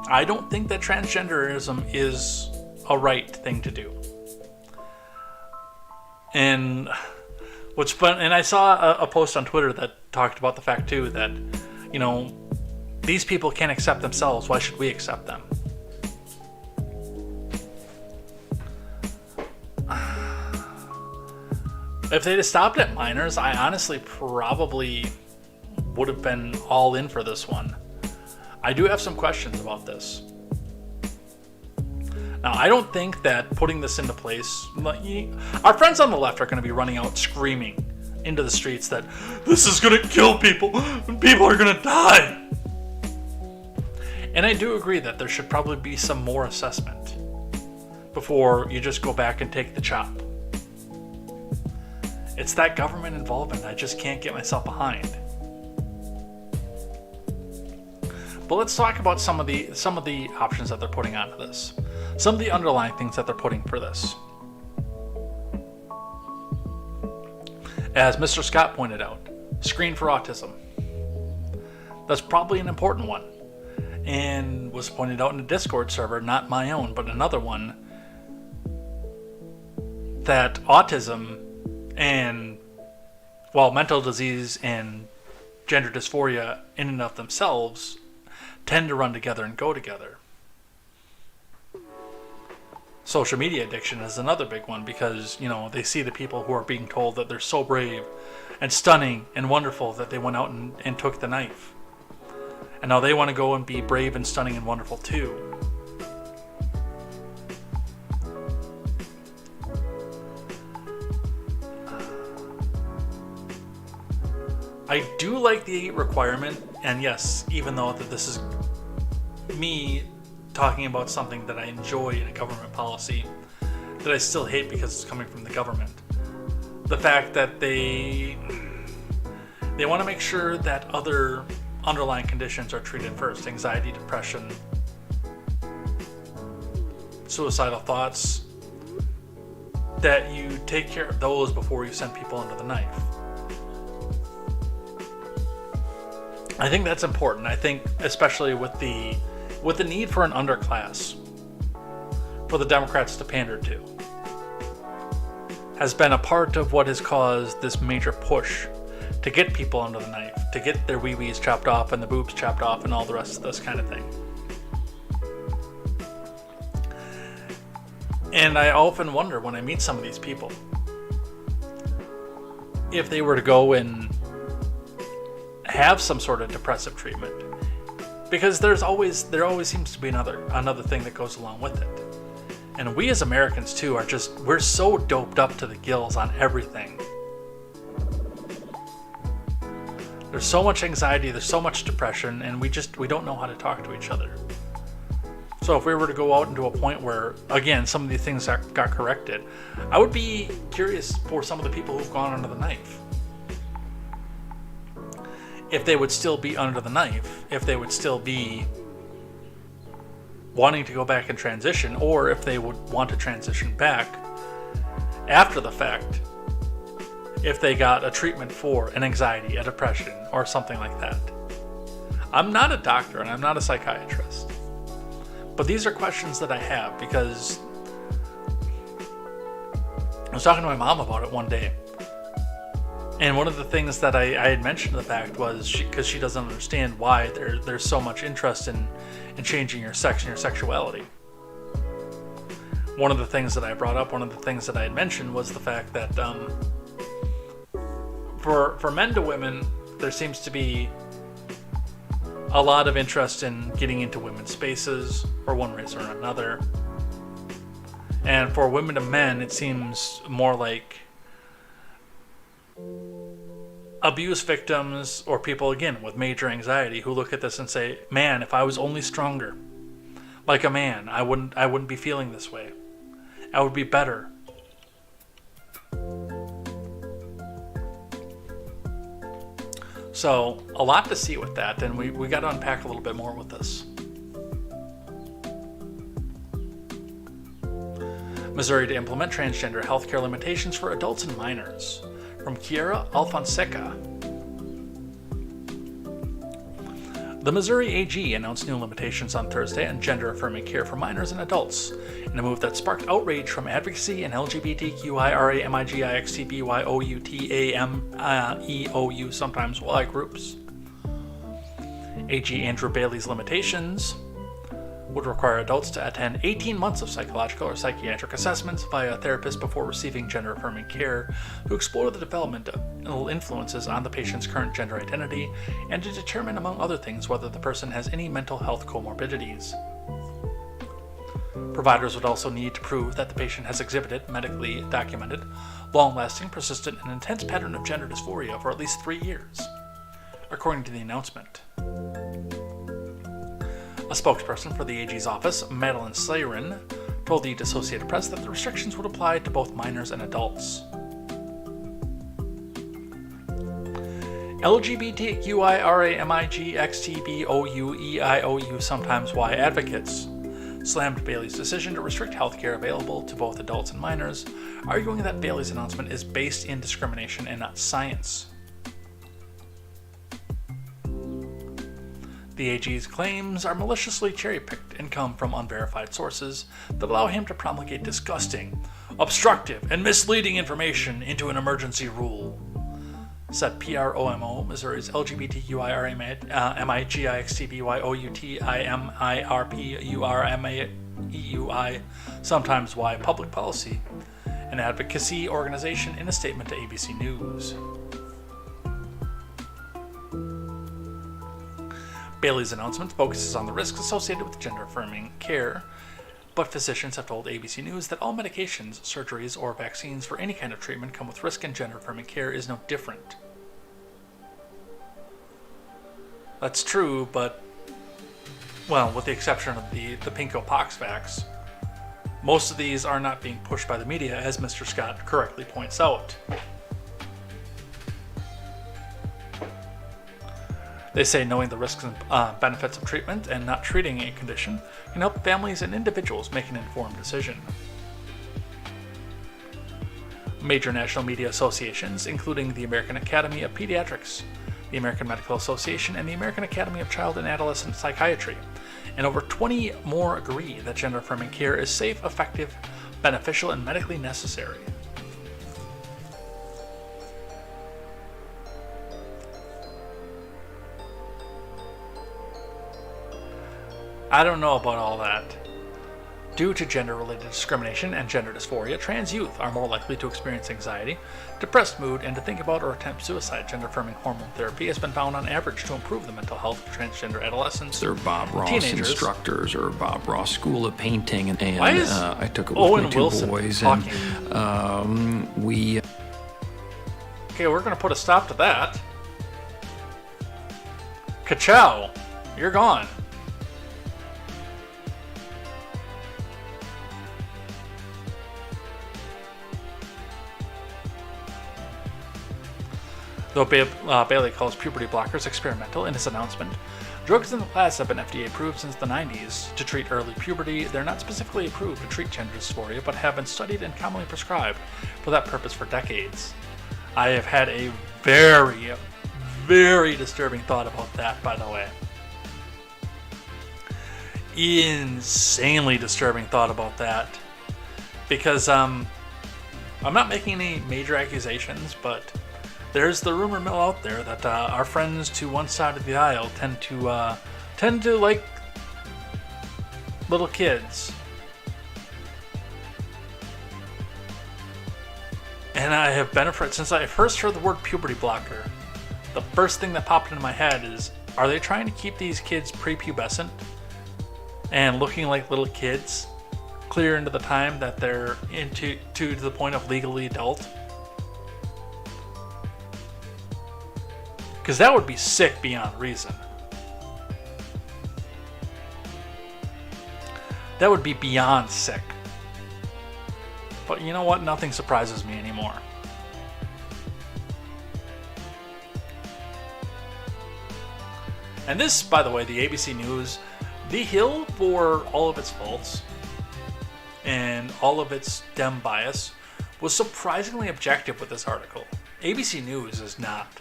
I don't think that transgenderism is a right thing to do. And what's fun, and I saw a post on Twitter that talked about the fact too that, these people can't accept themselves. Why should we accept them? If they'd have stopped at minors, I honestly probably would have been all in for this one. I do have some questions about this. Now, I don't think that putting this into place, our friends on the left are going to be running out screaming into the streets that this is going to kill people and people are going to die. And I do agree that there should probably be some more assessment before you just go back and take the chop. It's that government involvement I just can't get myself behind. But let's talk about some of the options that they're putting onto this. Some of the underlying things that they're putting for this. As Mr. Scott pointed out, screen for autism. That's probably an important one, and was pointed out in a Discord server, not my own, but another one, that autism and, well, mental disease and gender dysphoria in and of themselves tend to run together and go together. Social media addiction is another big one because, they see the people who are being told that they're so brave and stunning and wonderful that they went out and took the knife. And now they want to go and be brave and stunning and wonderful too. I do like the 8 requirement, and yes, even though that this is me talking about something that I enjoy in a government policy, that I still hate because it's coming from the government. The fact that they want to make sure that other underlying conditions are treated first. Anxiety, depression, suicidal thoughts. That you take care of those before you send people under the knife. I think that's important. I think especially with the need for an underclass for the Democrats to pander to has been a part of what has caused this major push to get people under the knife, to get their wee-wees chopped off and the boobs chopped off and all the rest of this kind of thing. And I often wonder when I meet some of these people, if they were to go and have some sort of depressive treatment, because there always seems to be another thing that goes along with it. And we as Americans too we're so doped up to the gills on everything. There's so much anxiety, there's so much depression, and we don't know how to talk to each other. So if we were to go out into a point where, again, some of these things got corrected, I would be curious for some of the people who've gone under the knife. If they would still be under the knife, if they would still be wanting to go back and transition, or if they would want to transition back after the fact, if they got a treatment for an anxiety, a depression, or something like that. I'm not a doctor and I'm not a psychiatrist, but these are questions that I have because I was talking to my mom about it one day. And one of the things that I had mentioned the fact was because she doesn't understand why there's so much interest in changing your sex and your sexuality. One of the things that I brought up, one of the things that I had mentioned was the fact that for men to women, there seems to be a lot of interest in getting into women's spaces for one reason or another. And for women to men, it seems more like abuse victims or people, again, with major anxiety who look at this and say, man, if I was only stronger like a man, I wouldn't be feeling this way. I would be better. So a lot to see with that, and we got to unpack a little bit more with this. Missouri to implement transgender healthcare limitations for adults and minors. From Kiera Alfonseca. The Missouri AG announced new limitations on Thursday on gender-affirming care for minors and adults, in a move that sparked outrage from advocacy and LGBTQIRAMIGIXTBYOUTAMEOU, sometimes Y groups. AG Andrew Bailey's limitations would require adults to attend 18 months of psychological or psychiatric assessments via a therapist before receiving gender-affirming care to explore the developmental influences on the patient's current gender identity and to determine, among other things, whether the person has any mental health comorbidities. Providers would also need to prove that the patient has exhibited, medically documented, long-lasting, persistent, and intense pattern of gender dysphoria for at least 3 years, according to the announcement. A spokesperson for the AG's office, Madeline Slayrin, told the Associated Press that the restrictions would apply to both minors and adults. LGBTQIRAMIGXTBOUEIOU sometimes Y advocates slammed Bailey's decision to restrict healthcare available to both adults and minors, arguing that Bailey's announcement is based in discrimination and not science. The AG's claims are maliciously cherry-picked and come from unverified sources that allow him to promulgate disgusting, obstructive, and misleading information into an emergency rule, said PROMO, Missouri's LGBTQIRAMIGXTBYOUTIMIRPURMAEUI, sometimes Y public policy, an advocacy organization, in a statement to ABC News. Bailey's announcement focuses on the risks associated with gender-affirming care, but physicians have told ABC News that all medications, surgeries, or vaccines for any kind of treatment come with risk, and gender-affirming care is no different. That's true, but, well, with the exception of the Pinko Pox vax, most of these are not being pushed by the media, as Mr. Scott correctly points out. They say knowing the risks and benefits of treatment and not treating a condition can help families and individuals make an informed decision. Major national media associations, including the American Academy of Pediatrics, the American Medical Association, and the American Academy of Child and Adolescent Psychiatry, and over 20 more agree that gender-affirming care is safe, effective, beneficial, and medically necessary. I don't know about all that. Due to gender-related discrimination and gender dysphoria, trans youth are more likely to experience anxiety, depressed mood, and to think about or attempt suicide. Gender-affirming hormone therapy has been found on average to improve the mental health of transgender adolescents. They're Bob Ross teenagers. Instructors or Bob Ross School of Painting, and Why is I took it with Owen my two Wilson boys, talking? and we. Okay, we're gonna put a stop to that. Ka-chow, you're gone. Though Bailey calls puberty blockers experimental in his announcement, drugs in the class have been FDA approved since the 90s to treat early puberty. They're not specifically approved to treat gender dysphoria, but have been studied and commonly prescribed for that purpose for decades. I have had a very, very disturbing thought about that, by the way. Insanely disturbing thought about that. Because, I'm not making any major accusations, but there's the rumor mill out there that our friends to one side of the aisle tend to like little kids, and I have been afraid since I first heard the word puberty blocker. The first thing that popped into my head is, are they trying to keep these kids prepubescent and looking like little kids clear into the time that they're to the point of legally adult? Because that would be sick beyond reason. That would be beyond sick. But you know what? Nothing surprises me anymore. And this, by the way, the ABC News, The Hill, for all of its faults and all of its Dem bias, was surprisingly objective with this article. ABC News is not.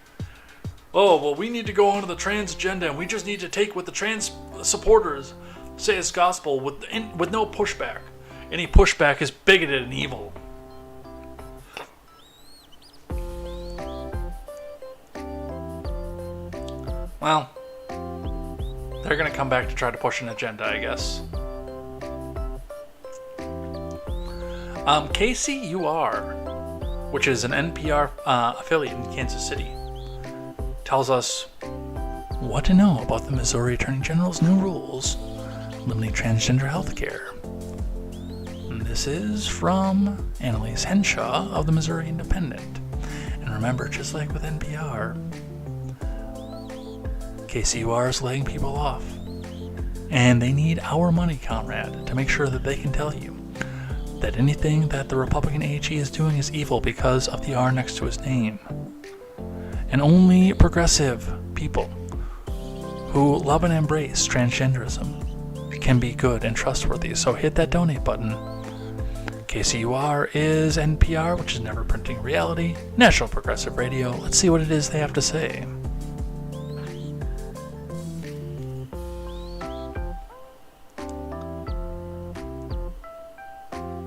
Oh, well, we need to go on to the trans agenda, and we just need to take what the trans supporters say is gospel with no pushback. Any pushback is bigoted and evil. Well, they're going to come back to try to push an agenda, I guess. KCUR, which is an NPR affiliate in Kansas City, tells us what to know about the Missouri Attorney General's new rules limiting transgender health care. This is from Annalise Henshaw of the Missouri Independent. And remember, just like with NPR, KCUR is laying people off. And they need our money, comrade, to make sure that they can tell you that anything that the Republican AG is doing is evil because of the R next to his name. And only progressive people who love and embrace transgenderism can be good and trustworthy. So hit that donate button. KCUR is NPR, which is Never Printing Reality, National Progressive Radio. Let's see what it is they have to say.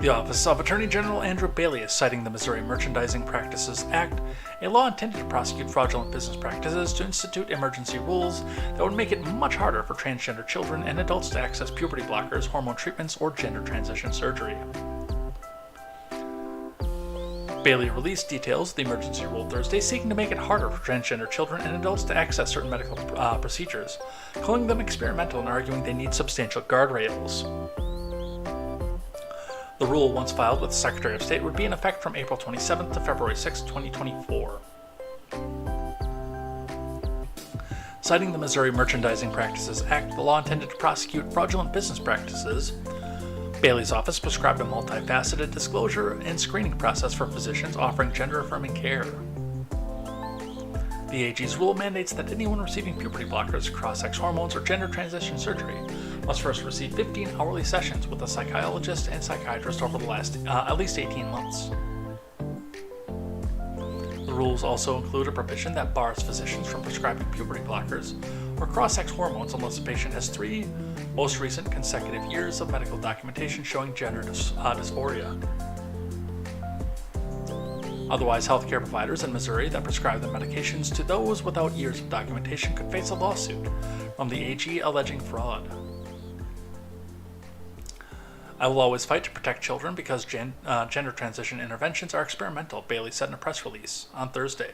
The Office of Attorney General Andrew Bailey is citing the Missouri Merchandising Practices Act, a law intended to prosecute fraudulent business practices, to institute emergency rules that would make it much harder for transgender children and adults to access puberty blockers, hormone treatments, or gender transition surgery. Bailey released details of the emergency rule Thursday, seeking to make it harder for transgender children and adults to access certain medical procedures, calling them experimental and arguing they need substantial guardrails. The rule, once filed with the Secretary of State, would be in effect from April 27th to February 6, 2024. Citing the Missouri Merchandising Practices Act, the law intended to prosecute fraudulent business practices, Bailey's office prescribed a multifaceted disclosure and screening process for physicians offering gender-affirming care. The AG's rule mandates that anyone receiving puberty blockers, cross-sex hormones, or gender transition surgery must first receive 15 hourly sessions with a psychologist and psychiatrist over the last at least 18 months. The rules also include a provision that bars physicians from prescribing puberty blockers or cross-sex hormones unless the patient has 3 most recent consecutive years of medical documentation showing gender dysphoria. Otherwise, healthcare providers in Missouri that prescribe the medications to those without years of documentation could face a lawsuit from the AG alleging fraud. I will always fight to protect children because gender transition interventions are experimental, Bailey said in a press release on Thursday.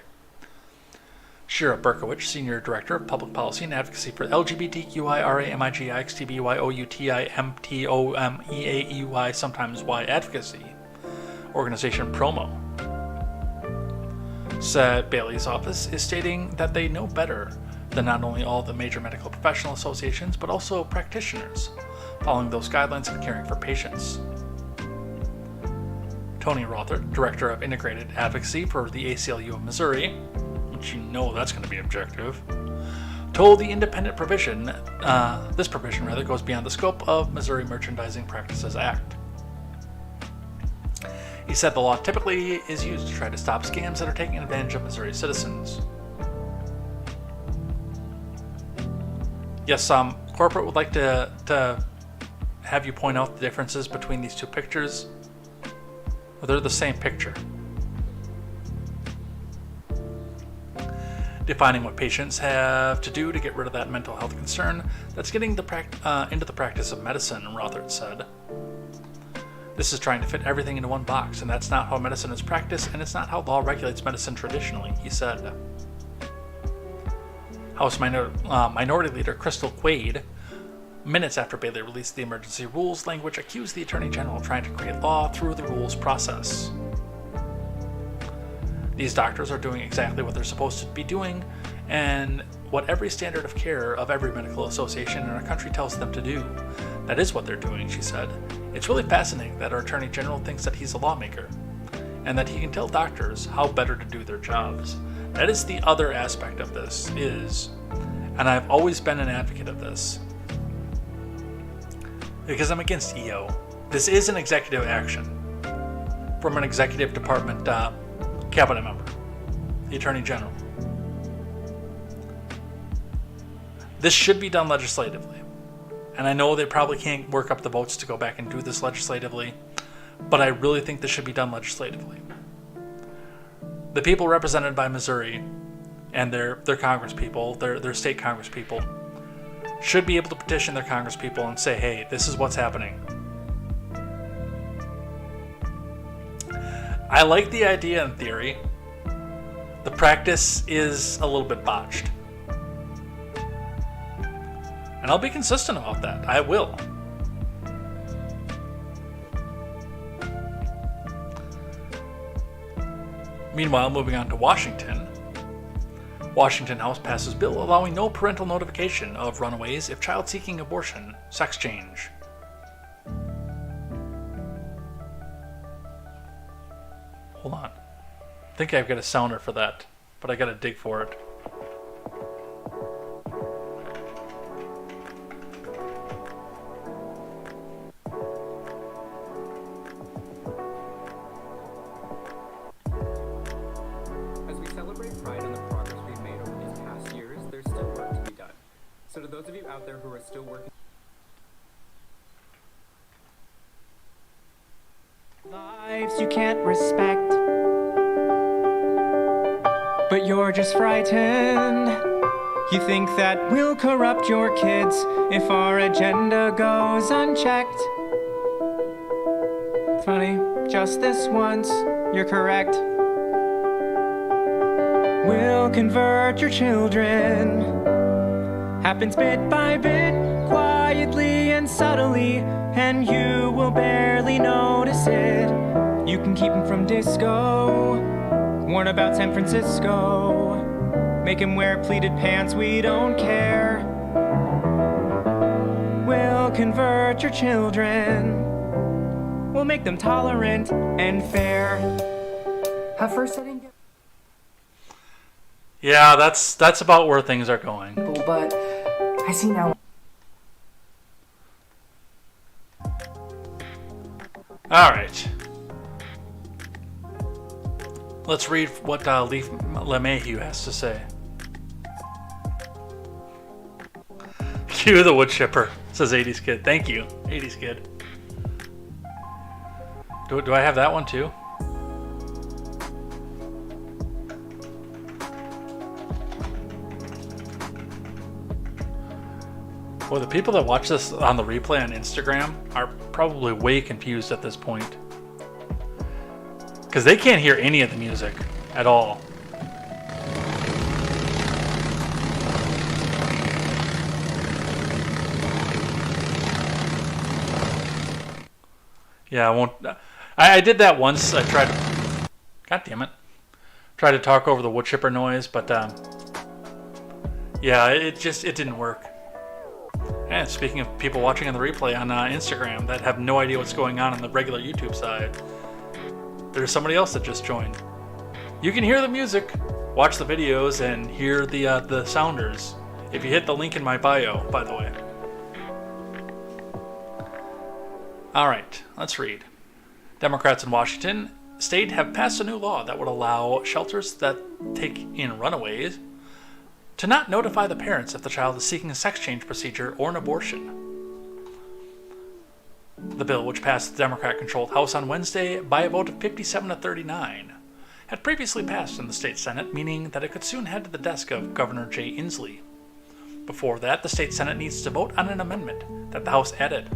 Shira Berkowitz, Senior Director of Public Policy and Advocacy for LGBTQIRAMIGIXTBYOUTIMTOMEAEY, sometimes Y Advocacy, organization Promo, said Bailey's office is stating that they know better than not only all the major medical professional associations, but also practitioners, following those guidelines and caring for patients. Tony Rothert, Director of Integrated Advocacy for the ACLU of Missouri, which you know that's going to be objective, told the independent provision, this provision goes beyond the scope of Missouri Merchandising Practices Act. He said the law typically is used to try to stop scams that are taking advantage of Missouri citizens. Yes, corporate would like to have you point out the differences between these two pictures. Well, they're the same picture. Defining what patients have to do to get rid of that mental health concern that's getting into the practice of medicine, Rothert said. This is trying to fit everything into one box, and that's not how medicine is practiced, and it's not how law regulates medicine traditionally, he said. House Minority Leader Crystal Quaid, minutes after Bailey released the emergency rules language, accused the Attorney General of trying to create law through the rules process. These doctors are doing exactly what they're supposed to be doing, and what every standard of care of every medical association in our country tells them to do. That is what they're doing, she said. It's really fascinating that our Attorney General thinks that he's a lawmaker, and that he can tell doctors how better to do their jobs. That is the other aspect of this, and I've always been an advocate of this, because I'm against EO. This is an executive action from an executive department cabinet member, the Attorney General. This should be done legislatively. And I know they probably can't work up the votes to go back and do this legislatively, but I really think this should be done legislatively. The people represented by Missouri and their congresspeople, their state congresspeople, should be able to petition their congresspeople and say, hey, this is what's happening. I like the idea in theory. The practice is a little bit botched. And I'll be consistent about that. I will. Meanwhile, moving on to Washington. Washington House passes bill allowing no parental notification of runaways if child seeking abortion, sex change. Hold on. I think I've got a sounder for that, but I gotta dig for it. As we celebrate Pride and the progress we've made over these past years, there's still work to be done. So to those of you out there who are still working lives you can't respect, but you're just frightened. You think that we'll corrupt your kids if our agenda goes unchecked. Funny, just this once, you're correct. We'll convert your children. Happens bit by bit, quietly and subtly, and you will barely notice it. You can keep him from disco, warn about San Francisco, make him wear pleated pants, we don't care. We'll convert your children, we'll make them tolerant and fair. At first I didn't get Yeah, that's about where things are going. people, but I see now. All right. Let's read what Leaf LeMahieu has to say. Cue the wood chipper, says 80s Kid. Thank you, 80s Kid. Do I have that one too? Well, the people that watch this on the replay on Instagram are probably way confused at this point. Because they can't hear any of the music at all. Yeah, I won't. I did that once. I tried. God damn it! Tried to talk over the wood chipper noise, but yeah, it didn't work. And speaking of people watching on the replay on Instagram that have no idea what's going on the regular YouTube side, there's somebody else that just joined. You can hear the music, watch the videos, and hear the sounders if you hit the link in my bio, by the way. All right, let's read. Democrats in Washington state have passed a new law that would allow shelters that take in runaways to not notify the parents if the child is seeking a sex change procedure or an abortion. The bill, which passed the Democrat-controlled House on Wednesday by a vote of 57 to 39, had previously passed in the state Senate, meaning that it could soon head to the desk of Governor Jay Inslee. Before that, the state Senate needs to vote on an amendment that the House added.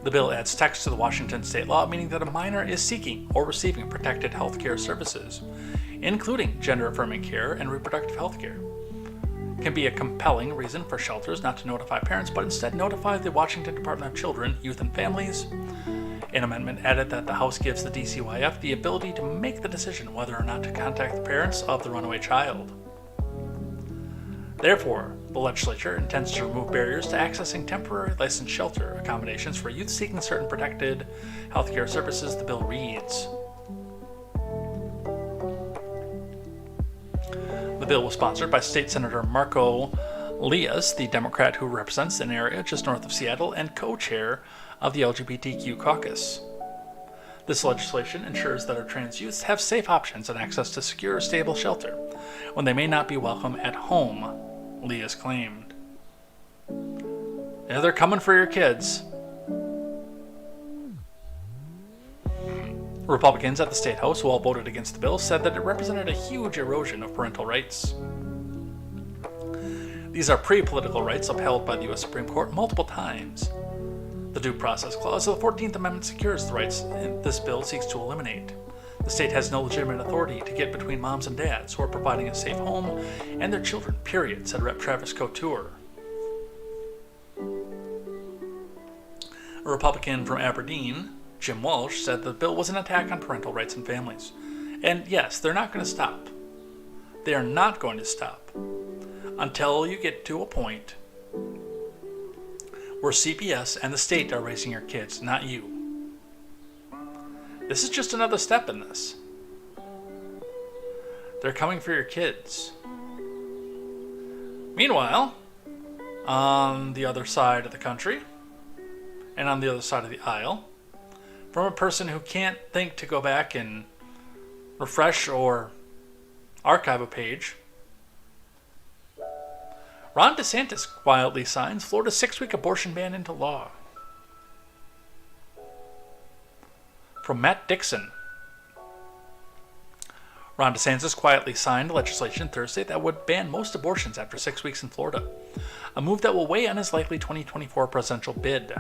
The bill adds text to the Washington state law, meaning that a minor is seeking or receiving protected health care services, including gender-affirming care and reproductive health care. Can be a compelling reason for shelters not to notify parents, but instead notify the Washington Department of Children, Youth, and Families. An amendment added that the House gives the DCYF the ability to make the decision whether or not to contact the parents of the runaway child. Therefore, the legislature intends to remove barriers to accessing temporary licensed shelter accommodations for youth seeking certain protected health care services, the bill reads. The bill was sponsored by State Senator Marco Lias, the Democrat who represents an area just north of Seattle and co-chair of the LGBTQ caucus. This legislation ensures that our trans youths have safe options and access to secure, stable shelter when they may not be welcome at home, Lias claimed. Yeah, they're coming for your kids. Republicans at the State House, who all voted against the bill, said that it represented a huge erosion of parental rights. These are pre-political rights upheld by the U.S. Supreme Court multiple times. The Due Process Clause of the 14th Amendment secures the rights this bill seeks to eliminate. The state has no legitimate authority to get between moms and dads who are providing a safe home and their children, period, said Rep. Travis Couture. A Republican from Aberdeen, Jim Walsh, said the bill was an attack on parental rights and families. And yes, they're not going to stop. They are not going to stop until you get to a point where CPS and the state are raising your kids, not you. This is just another step in this. They're coming for your kids. Meanwhile, on the other side of the country, and on the other side of the aisle, from a person who can't think to go back and refresh or archive a page, Ron DeSantis quietly signs Florida's 6-week abortion ban into law. From Matt Dixon. Ron DeSantis quietly signed legislation Thursday that would ban most abortions after 6 weeks in Florida, a move that will weigh on his likely 2024 presidential bid.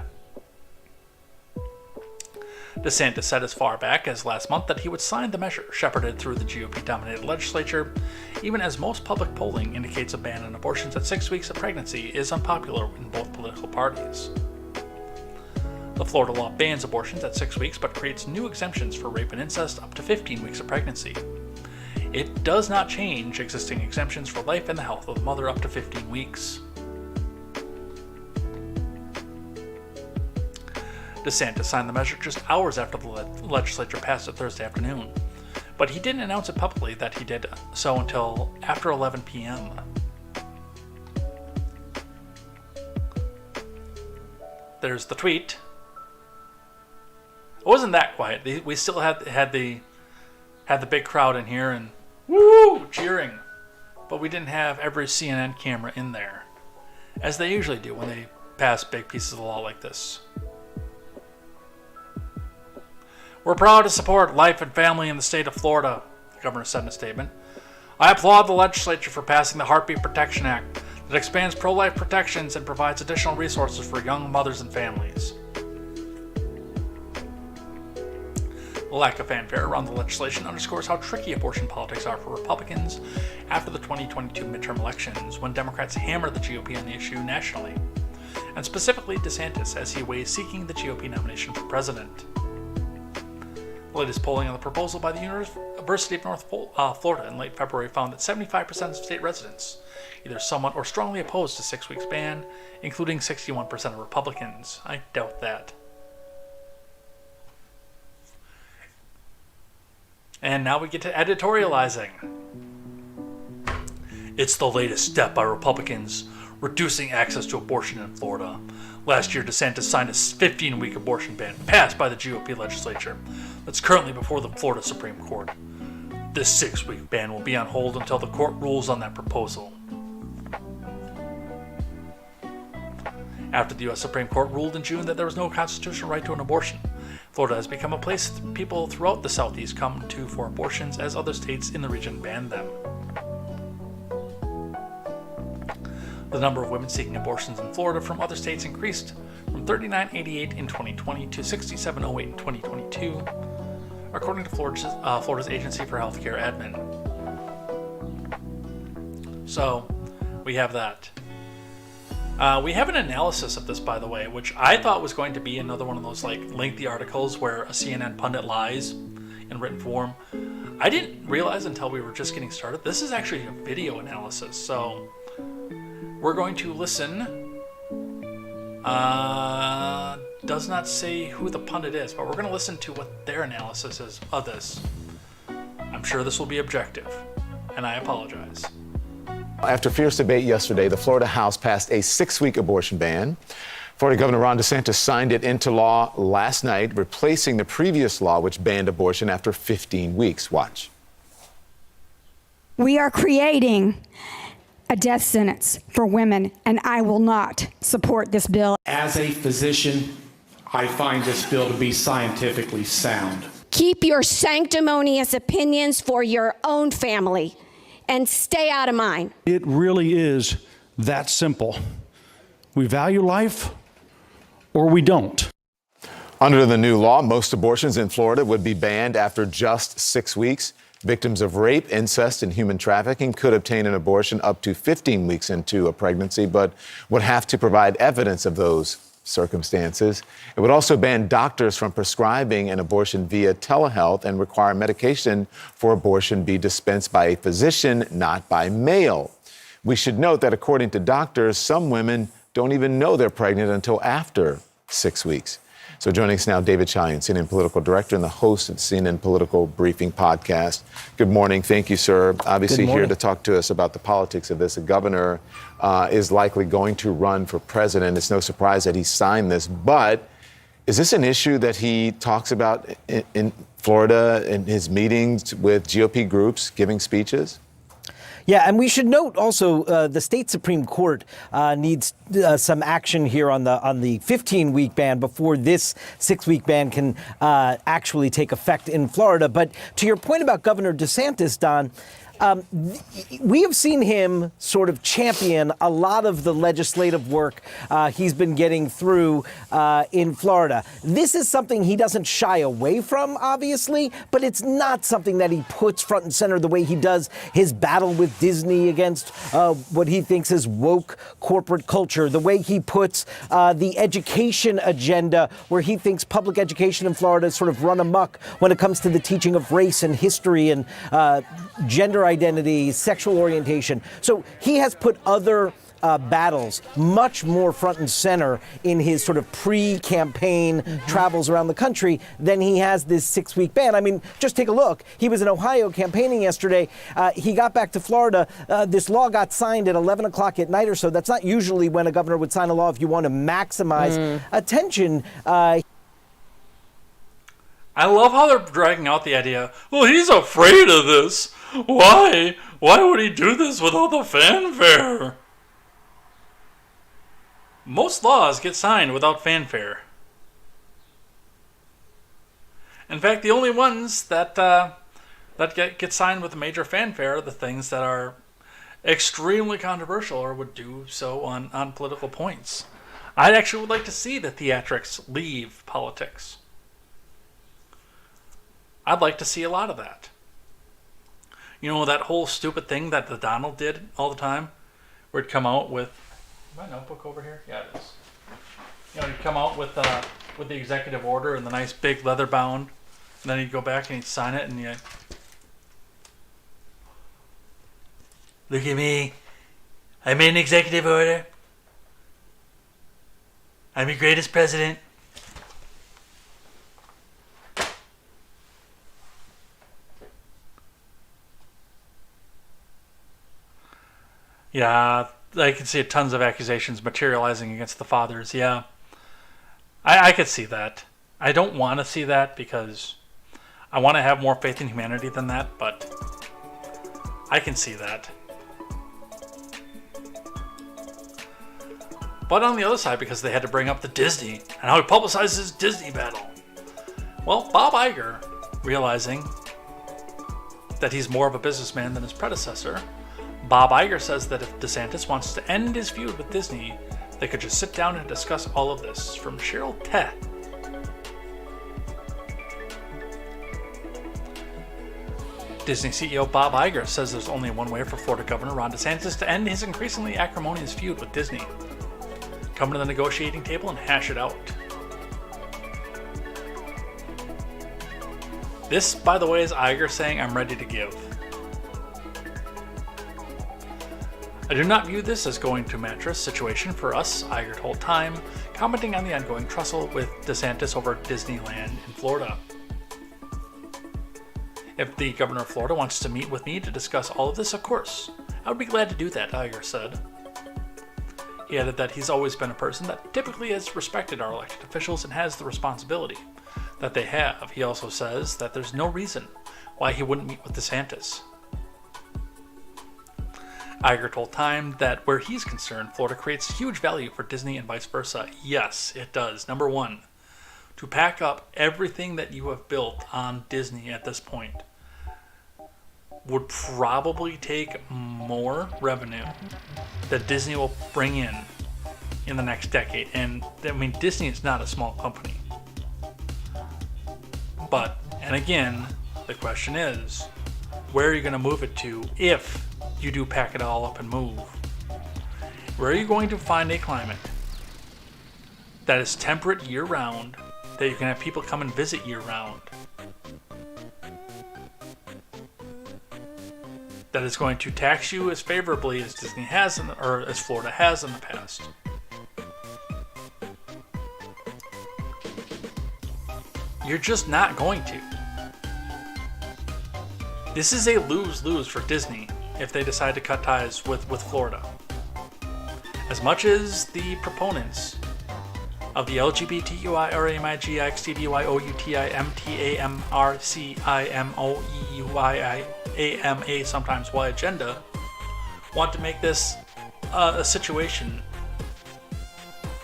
DeSantis said as far back as last month that he would sign the measure, shepherded through the GOP-dominated legislature, even as most public polling indicates a ban on abortions at 6 weeks of pregnancy is unpopular in both political parties. The Florida law bans abortions at 6 weeks but creates new exemptions for rape and incest up to 15 weeks of pregnancy. It does not change existing exemptions for life and the health of the mother up to 15 weeks. DeSantis signed the measure just hours after the legislature passed it Thursday afternoon, but he didn't announce it publicly that he did so until after 11 p.m. There's the tweet. It wasn't that quiet. We still had the big crowd in here and woo cheering, but we didn't have every CNN camera in there, as they usually do when they pass big pieces of law like this. We're proud to support life and family in the state of Florida, the governor said in a statement. I applaud the legislature for passing the Heartbeat Protection Act that expands pro-life protections and provides additional resources for young mothers and families. The lack of fanfare around the legislation underscores how tricky abortion politics are for Republicans after the 2022 midterm elections, when Democrats hammered the GOP on the issue nationally, and specifically DeSantis as he weighs seeking the GOP nomination for president. The latest polling on the proposal by the University of North Florida in late February found that 75% of state residents either somewhat or strongly opposed to 6 weeks ban, including 61% of Republicans. I doubt that. And now we get to editorializing. It's the latest step by Republicans reducing access to abortion in Florida. Last year, DeSantis signed a 15-week abortion ban passed by the GOP legislature that's currently before the Florida Supreme Court. This 6-week ban will be on hold until the court rules on that proposal. After the U.S. Supreme Court ruled in June that there was no constitutional right to an abortion, Florida has become a place people throughout the Southeast come to for abortions as other states in the region ban them. The number of women seeking abortions in Florida from other states increased from 3,988 in 2020 to 6,708 in 2022, according to Florida's Agency for Healthcare Admin. So, we have that. We have an analysis of this, by the way, which I thought was going to be another one of those lengthy articles where a CNN pundit lies in written form. I didn't realize until we were just getting started, this is actually a video analysis. So we're going to listen. Does not say who the pundit is, but we're going to listen to what their analysis is of this. I'm sure this will be objective, and I apologize. After fierce debate yesterday, the Florida House passed a 6-week abortion ban. Florida Governor Ron DeSantis signed it into law last night, replacing the previous law which banned abortion after 15 weeks. Watch. We are creating a death sentence for women, and I will not support this bill. As a physician, I find this bill to be scientifically sound. Keep your sanctimonious opinions for your own family and stay out of mine. It really is That simple. We value life or we don't. Under the new law, most abortions in Florida would be banned after just 6 weeks. Victims of rape, incest, and human trafficking could obtain an abortion up to 15 weeks into a pregnancy, but would have to provide evidence of those circumstances. It would also ban doctors from prescribing an abortion via telehealth and require medication for abortion be dispensed by a physician, not by mail. We should note that according to doctors, some women don't even know they're pregnant until after 6 weeks. So joining us now, David Chalian, CNN political director and the host of the CNN Political Briefing podcast. Good morning. Thank you, sir. Obviously here to talk to us about the politics of this. The governor is likely going to run for president. It's no surprise that he signed this, but is this an issue that he talks about in Florida in his meetings with GOP groups, giving speeches? Yeah, and we should note also the state Supreme Court needs some action here on the 15-week ban before this 6-week ban can actually take effect in Florida. But to your point about Governor DeSantis, Don, we have seen him sort of champion a lot of the legislative work he's been getting through in Florida. This is something he doesn't shy away from, obviously, but it's not something that he puts front and center the way he does his battle with Disney against what he thinks is woke corporate culture, the way he puts the education agenda, where he thinks public education in Florida is sort of run amok when it comes to the teaching of race and history and gender identity, sexual orientation. So he has put other battles much more front and center in his sort of pre-campaign travels around the country than he has this 6-week ban. I mean, just take a look. He was in Ohio campaigning yesterday. He got back to Florida. This law got signed at 11 o'clock at night or so. That's not usually when a governor would sign a law if you want to maximize attention. I love how they're dragging out the idea, well, he's afraid of this. Why? Why would he do this with all the fanfare? Most laws get signed without fanfare. In fact, the only ones that get signed with a major fanfare are the things that are extremely controversial or would do so on political points. I actually would like to see the theatrics leave politics. I'd like to see a lot of that. You know, that whole stupid thing that the Donald did all the time, where he'd come out with... Is my notebook over here? Yeah, it is. You know, he'd come out with the executive order and the nice big leather bound, and then he'd go back and he'd sign it, and you... Look at me. I made an executive order. I'm your greatest president. Yeah, I can see tons of accusations materializing against the fathers. Yeah, I could see that. I don't want to see that because I want to have more faith in humanity than that, but I can see that. But on the other side, because they had to bring up the Disney and how he publicizes his Disney battle. Well, Bob Iger, realizing that he's more of a businessman than his predecessor, Bob Iger says that if DeSantis wants to end his feud with Disney, they could just sit down and discuss all of this. From Cheryl Teh. Disney CEO Bob Iger says there's only one way for Florida Governor Ron DeSantis to end his increasingly acrimonious feud with Disney. Come to the negotiating table and hash it out. This, by the way, is Iger saying, I'm ready to give. I do not view this as going to mattress situation for us, Iger told Time, commenting on the ongoing tussle with DeSantis over Disneyland in Florida. If the governor of Florida wants to meet with me to discuss all of this, of course, I would be glad to do that, Iger said. He added that he's always been a person that typically has respected our elected officials and has the responsibility that they have. He also says that there's no reason why he wouldn't meet with DeSantis. Iger told Time that where he's concerned, Florida creates huge value for Disney and vice versa. Yes, it does. Number one, to pack up everything that you have built on Disney at this point. would probably take more revenue that Disney will bring in the next decade. And I mean, Disney is not a small company. But, and again, the question is, where are you going to move it to if you do pack it all up and move? Where are you going to find a climate that is temperate year-round, that you can have people come and visit year-round, that is going to tax you as favorably as Disney has, or as Florida has in the past? You're just not going to. This is a lose-lose for Disney if they decide to cut ties with Florida. As much as the proponents of the LGBTQI/RAMIGXTBYOUTIMTAMRCIMOEUIAMA sometimes Y agenda want to make this a situation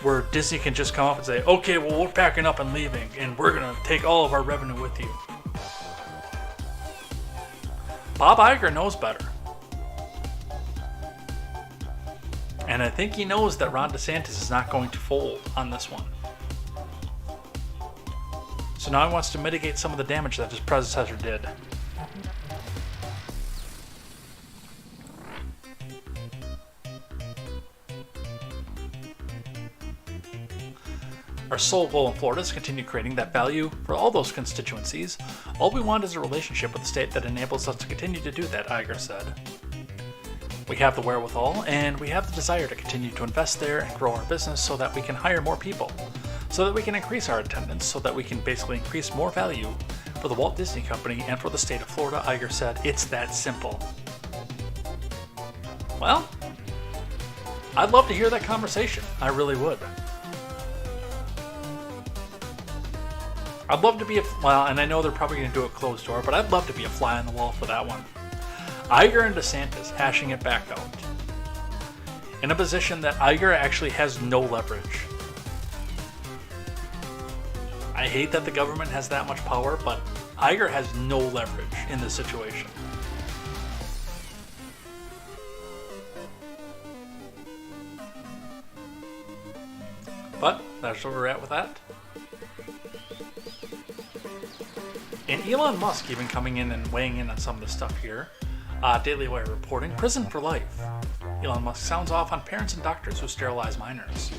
where Disney can just come up and say, okay, well, we're packing up and leaving, and we're going to take all of our revenue with you. Bob Iger knows better. And I think he knows that Ron DeSantis is not going to fold on this one. So now he wants to mitigate some of the damage that his predecessor did. Our sole goal in Florida is to continue creating that value for all those constituencies. All we want is a relationship with the state that enables us to continue to do that, Iger said. We have the wherewithal, and we have the desire to continue to invest there and grow our business so that we can hire more people, so that we can increase our attendance, so that we can basically increase more value for the Walt Disney Company and for the state of Florida, Iger said. It's that simple. Well, I'd love to hear that conversation. I really would. I'd love to be and I know they're probably going to do a closed door, but I'd love to be a fly on the wall for that one. Iger and DeSantis hashing it back out in a position that Iger actually has no leverage. I hate that the government has that much power, but Iger has no leverage in this situation. But that's where we're at with that. And Elon Musk even coming in and weighing in on some of the stuff here. Daily Wire reporting, prison for life. Elon Musk sounds off on parents and doctors who sterilize minors.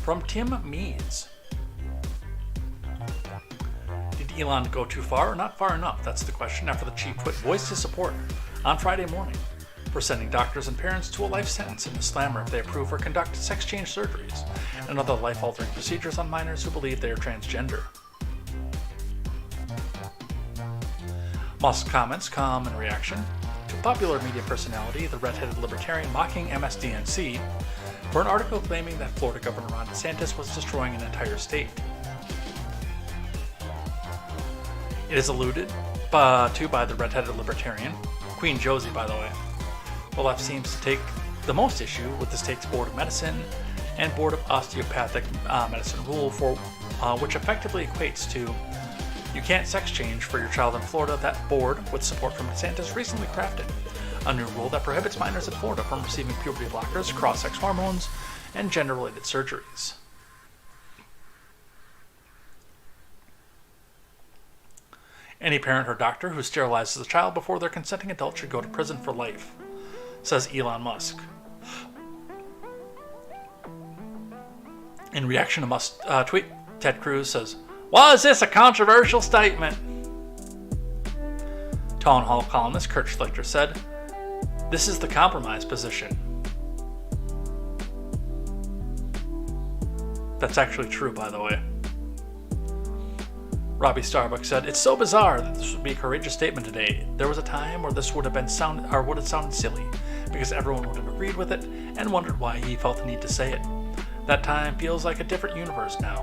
From Tim Meads. Did Elon go too far or not far enough? That's the question after the chief voiced his support on Friday morning for sending doctors and parents to a life sentence in a slammer if they approve or conduct sex change surgeries and other life-altering procedures on minors who believe they are transgender. Musk's comments come in reaction to popular media personality, the red-headed libertarian, mocking MSDNC for an article claiming that Florida Governor Ron DeSantis was destroying an entire state. It is alluded to by the red-headed libertarian, Queen Josie, by the way. The left seems to take the most issue with the state's Board of Medicine and Board of Osteopathic Medicine rule, for which effectively equates to you can't sex change for your child in Florida. That board, with support from DeSantis, recently crafted a new rule that prohibits minors in Florida from receiving puberty blockers, cross-sex hormones, and gender-related surgeries. Any parent or doctor who sterilizes a child before their consenting adult should go to prison for life, says Elon Musk. In reaction to Musk's tweet, Ted Cruz says, "Why is this a controversial statement?" Town Hall columnist Kurt Schlichter said, "This is the compromise position." That's actually true, by the way. Robbie Starbuck said, "It's so bizarre that this would be a courageous statement today. There was a time where this would have sounded silly, because everyone would have agreed with it and wondered why he felt the need to say it. That time feels like a different universe now."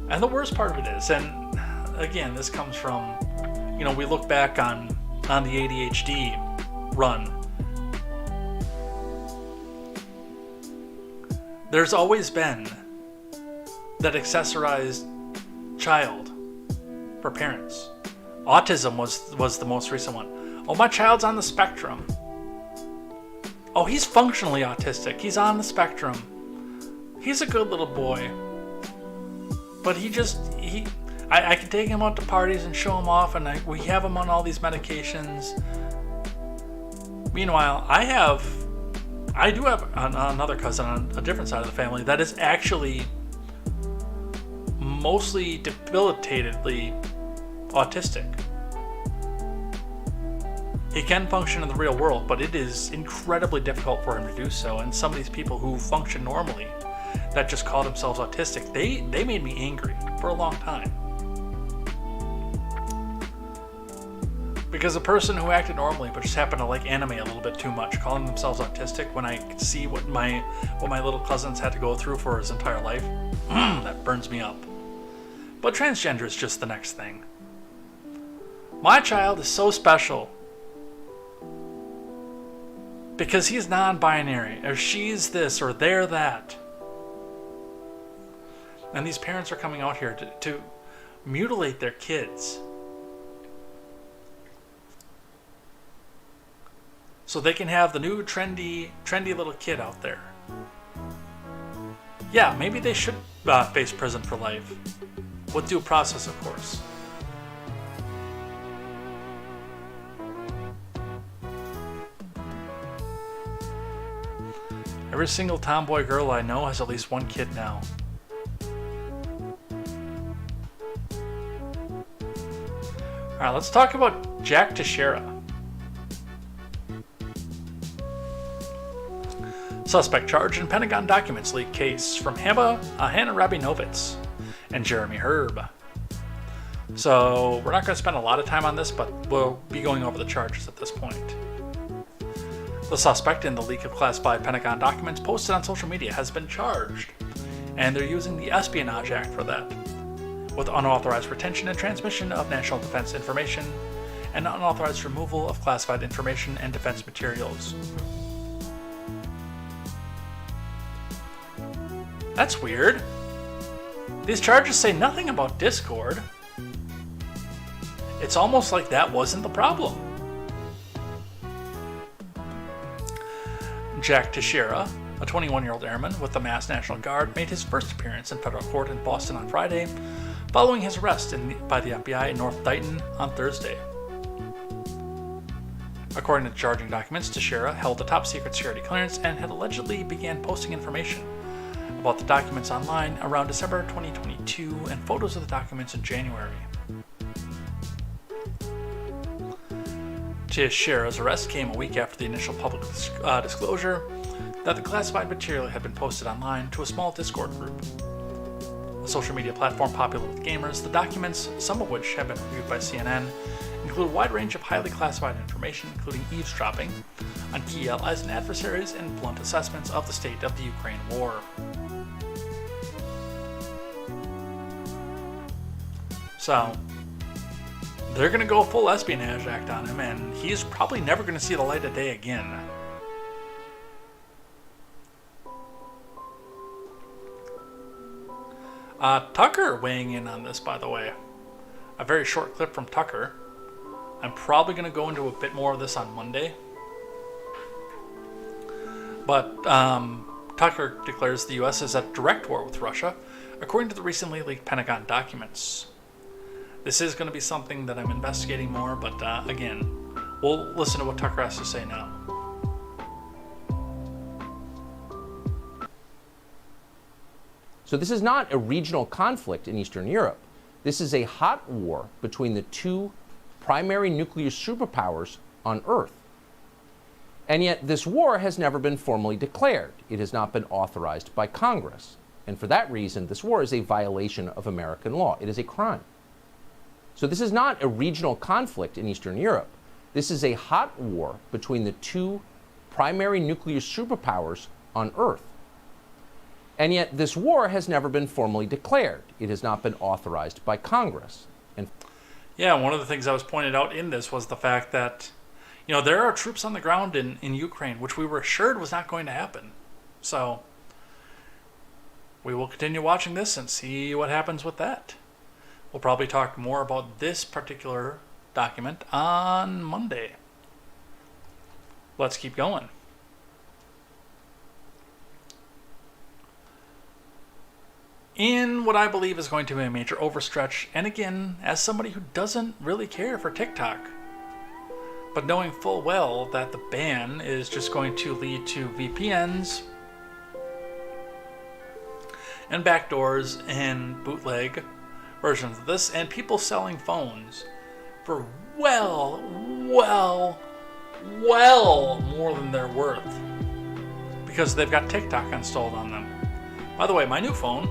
And the worst part of it is, and again, this comes from, we look back on the ADHD run. There's always been that accessorized child for parents. Autism was the most recent one. Oh, my child's on the spectrum. Oh, he's functionally autistic. He's on the spectrum. He's a good little boy. But I can take him out to parties and show him off, and we have him on all these medications. Meanwhile, I do have another cousin on a different side of the family that is actually mostly debilitatedly autistic. He can function in the real world, but it is incredibly difficult for him to do so. And some of these people who function normally, that just call themselves autistic, they made me angry for a long time. Because a person who acted normally but just happened to like anime a little bit too much, calling themselves autistic when I could see what my little cousins had to go through for his entire life, that burns me up. But transgender is just the next thing. My child is so special because he's non-binary, or she's this, or they're that. And these parents are coming out here to mutilate their kids so they can have the new trendy little kid out there. Yeah, maybe they should face prison for life. With due process, of course. Every single tomboy girl I know has at least one kid now. Alright, let's talk about Jack Teixeira. Suspect charged in Pentagon documents leak case from Hannah Rabinovitz and Jeremy Herb. So we're not going to spend a lot of time on this, but we'll be going over the charges at this point. The suspect in the leak of classified Pentagon documents posted on social media has been charged, and they're using the Espionage Act for that, with unauthorized retention and transmission of national defense information and unauthorized removal of classified information and defense materials. That's weird. These charges say nothing about Discord. It's almost like that wasn't the problem. Jack Teixeira, a 21-year-old airman with the Mass National Guard, made his first appearance in federal court in Boston on Friday, following his arrest by the FBI in North Dighton on Thursday. According to charging documents, Teixeira held a top-secret security clearance and had allegedly began posting information about the documents online around December 2022 and photos of the documents in January. Teixeira's arrest came a week after the initial public disclosure that the classified material had been posted online to a small Discord group. A social media platform popular with gamers, the documents, some of which have been reviewed by CNN, include a wide range of highly classified information, including eavesdropping on key allies and adversaries and blunt assessments of the state of the Ukraine war. So, they're going to go full Espionage Act on him, and he's probably never going to see the light of day again. Tucker weighing in on this, by the way. A very short clip from Tucker. I'm probably going to go into a bit more of this on Monday. But Tucker declares the U.S. is at direct war with Russia, according to the recently leaked Pentagon documents. This is going to be something that I'm investigating more, but again, we'll listen to what Tucker has to say now. So this is not a regional conflict in Eastern Europe. This is a hot war between the two primary nuclear superpowers on Earth. And yet this war has never been formally declared. It has not been authorized by Congress. And for that reason, this war is a violation of American law. It is a crime. So this is not a regional conflict in Eastern Europe. This is a hot war between the two primary nuclear superpowers on Earth. And yet this war has never been formally declared. It has not been authorized by Congress. And yeah, one of the things that was pointed out in this was the fact that, there are troops on the ground in Ukraine, which we were assured was not going to happen. So we will continue watching this and see what happens with that. We'll probably talk more about this particular document on Monday. Let's keep going. In what I believe is going to be a major overstretch, and again, as somebody who doesn't really care for TikTok, but knowing full well that the ban is just going to lead to VPNs and backdoors and bootleg versions of this, and people selling phones for well more than they're worth because they've got TikTok installed on them. By the way, my new phone,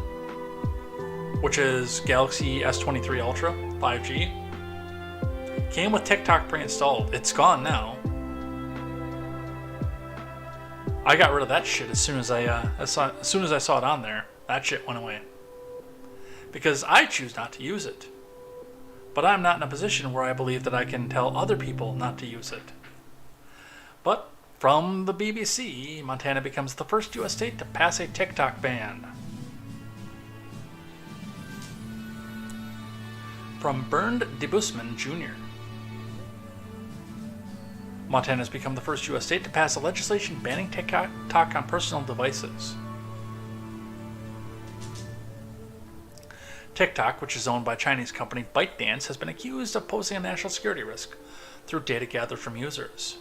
which is Galaxy S23 Ultra 5G, came with TikTok pre-installed. It's gone now. I got rid of that shit as soon as I saw it on there. That shit went away because I choose not to use it. But I'm not in a position where I believe that I can tell other people not to use it. But from the BBC, Montana becomes the first U.S. state to pass a TikTok ban. From Bernd DeBusman Jr. Montana has become the first U.S. state to pass a legislation banning TikTok on personal devices. TikTok, which is owned by Chinese company ByteDance, has been accused of posing a national security risk through data gathered from users.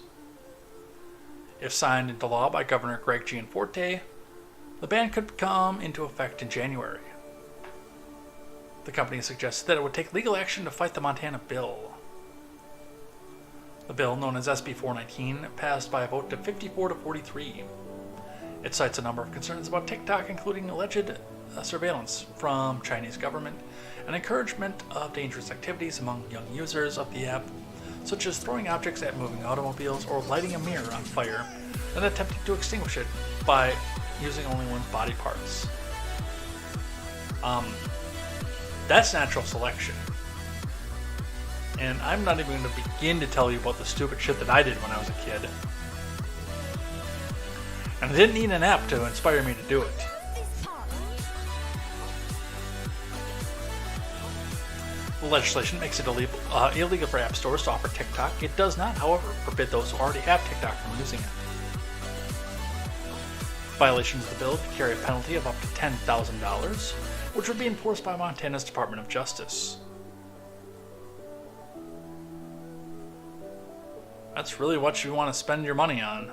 If signed into law by Governor Greg Gianforte, the ban could come into effect in January. The company suggested that it would take legal action to fight the Montana bill. The bill, known as SB 419, passed by a vote to 54 to 43. It cites a number of concerns about TikTok, including alleged surveillance from Chinese government and encouragement of dangerous activities among young users of the app, such as throwing objects at moving automobiles or lighting a mirror on fire and attempting to extinguish it by using only one's body parts. That's natural selection. And I'm not even going to begin to tell you about the stupid shit that I did when I was a kid. And I didn't need an app to inspire me to do it. The legislation makes it illegal for app stores to offer TikTok. It does not, however, forbid those who already have TikTok from using it. Violations of the bill could carry a penalty of up to $10,000, which would be enforced by Montana's Department of Justice. That's really what you want to spend your money on.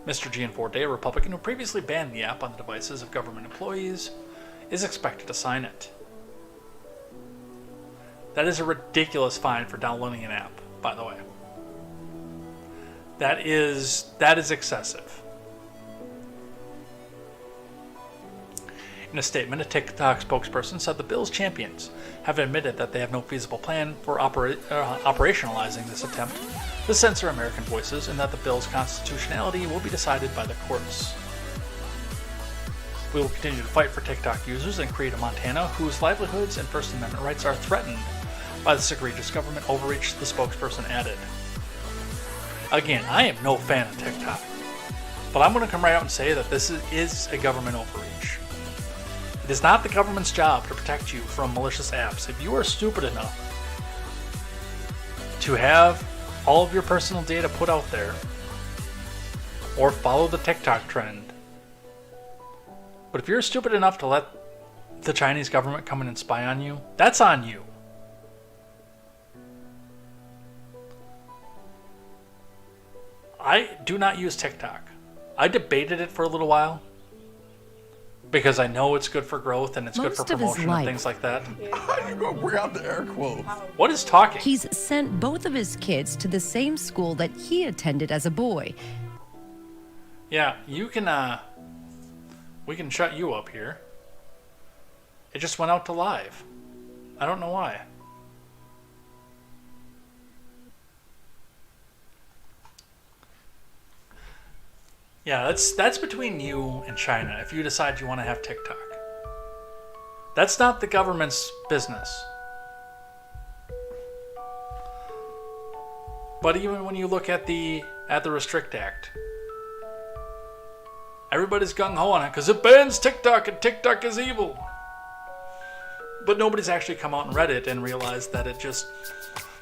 Mr. Gianforte, a Republican who previously banned the app on the devices of government employees, is expected to sign it. That is a ridiculous fine for downloading an app, by the way. That is excessive. In a statement, a TikTok spokesperson said the bill's champions have admitted that they have no feasible plan for operationalizing this attempt to censor American voices, and that the bill's constitutionality will be decided by the courts. We will continue to fight for TikTok users and create a Montana whose livelihoods and First Amendment rights are threatened by this egregious government overreach, the spokesperson added. Again, I am no fan of TikTok, but I'm going to come right out and say that this is a government overreach. It is not the government's job to protect you from malicious apps. If you are stupid enough to have all of your personal data put out there, or follow the TikTok trend, but if you're stupid enough to let the Chinese government come in and spy on you, that's on you. I do not use TikTok. I debated it for a little while because I know it's good for growth and it's good for promotion and things like that. I'm gonna bring out the air quotes. What is talking? He's sent both of his kids to the same school that he attended as a boy. Yeah, you can, we can shut you up here. It just went out to live. I don't know why. Yeah, that's between you and China if you decide you want to have TikTok. That's not the government's business. But even when you look at the Restrict Act, Everybody's gung-ho on it because it bans TikTok and TikTok is evil. But nobody's actually come out and read it and realized that it just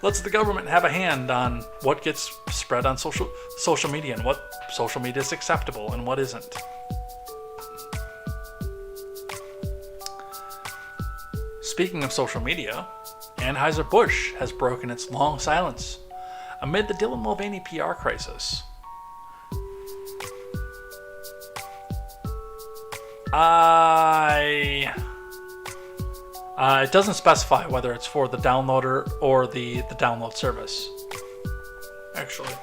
lets the government have a hand on what gets spread on social media and what social media is acceptable and what isn't. Speaking of social media, Anheuser-Busch has broken its long silence amid the Dylan Mulvaney PR crisis. It doesn't specify whether it's for the downloader or the download service, actually.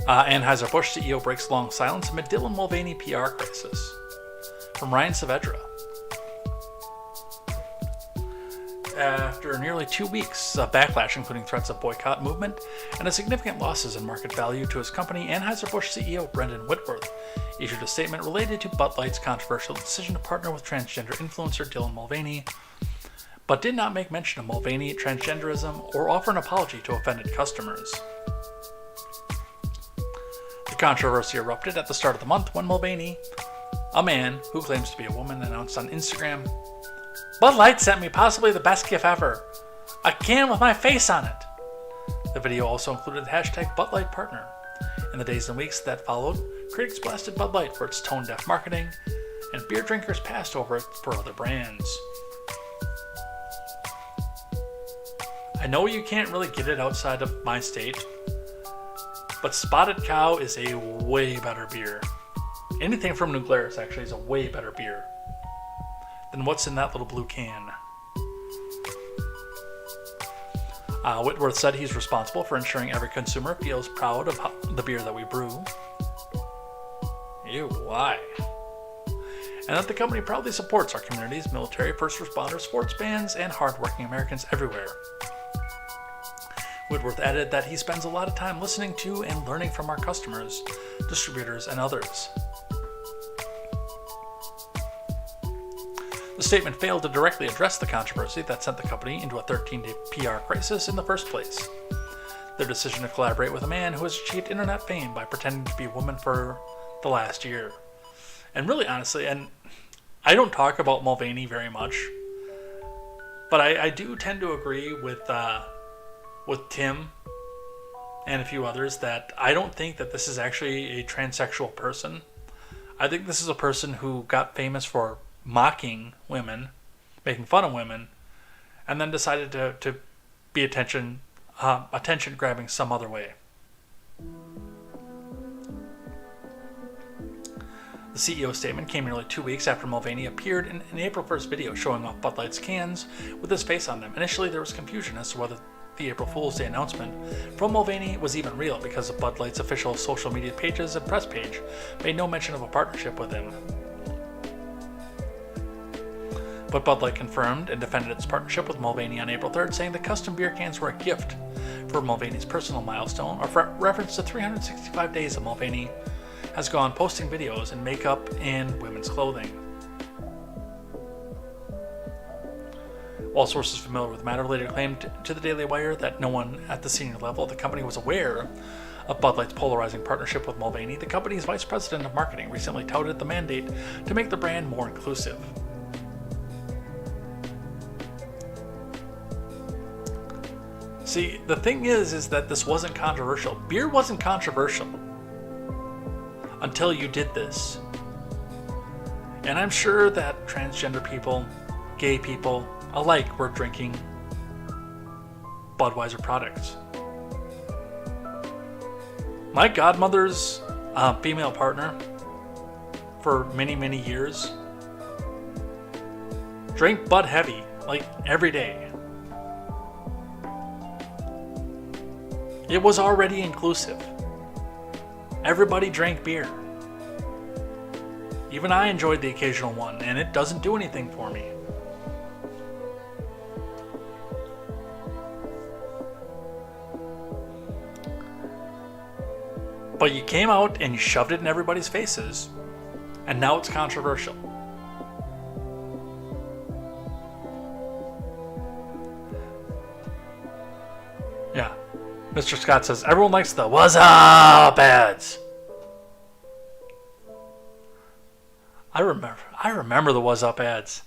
Anheuser-Busch CEO breaks long silence amid Dylan Mulvaney PR crisis. From Ryan Saavedra. After nearly 2 weeks of backlash, including threats of boycott movement and a significant losses in market value to his company, Anheuser-Busch CEO Brendan Whitworth issued a statement related to Bud Light's controversial decision to partner with transgender influencer Dylan Mulvaney, but did not make mention of Mulvaney transgenderism or offer an apology to offended customers. The controversy erupted at the start of the month when Mulvaney, a man who claims to be a woman, announced on Instagram, "Bud Light sent me possibly the best gift ever, a can with my face on it." The video also included hashtag Bud Light Partner. In the days and weeks that followed, critics blasted Bud Light for its tone-deaf marketing, and beer drinkers passed over it for other brands. I know you can't really get it outside of my state, but Spotted Cow is a way better beer. Anything from New Glarus actually is a way better beer than what's in that little blue can. Whitworth said he's responsible for ensuring every consumer feels proud of the beer that we brew. Ew, why? And that the company proudly supports our communities, military, first responders, sports fans, and hardworking Americans everywhere. Whitworth added that he spends a lot of time listening to and learning from our customers, distributors, and others. The statement failed to directly address the controversy that sent the company into a 13-day PR crisis in the first place. Their decision to collaborate with a man who has achieved internet fame by pretending to be a woman for the last year. And really, honestly, and I don't talk about Mulvaney very much, but I do tend to agree with Tim and a few others that I don't think that this is actually a transsexual person. I think this is a person who got famous for mocking women, making fun of women, and then decided to be attention grabbing some other way. The CEO statement came nearly 2 weeks after Mulvaney appeared in an April 1st video showing off Bud Light's cans with his face on them. Initially, there was confusion as to whether the April Fool's Day announcement from Mulvaney was even real because of Bud Light's official social media pages and press page made no mention of a partnership with him. But Bud Light confirmed and defended its partnership with Mulvaney on April 3rd, saying the custom beer cans were a gift for Mulvaney's personal milestone, or reference to 365 days of Mulvaney has gone posting videos in makeup and women's clothing. While sources familiar with the matter later claimed to the Daily Wire that no one at the senior level of the company was aware of Bud Light's polarizing partnership with Mulvaney, the company's vice president of marketing recently touted the mandate to make the brand more inclusive. See, the thing is that this wasn't controversial. Beer wasn't controversial until you did this. And I'm sure that transgender people, gay people alike were drinking Budweiser products. My godmother's female partner for many, many years drank Bud Heavy like every day. It was already inclusive. Everybody drank beer. Even I enjoyed the occasional one, and it doesn't do anything for me. But you came out and you shoved it in everybody's faces, and now it's controversial. Yeah. Mr. Scott says, everyone likes the "What's up" ads. I remember the "What's up" ads.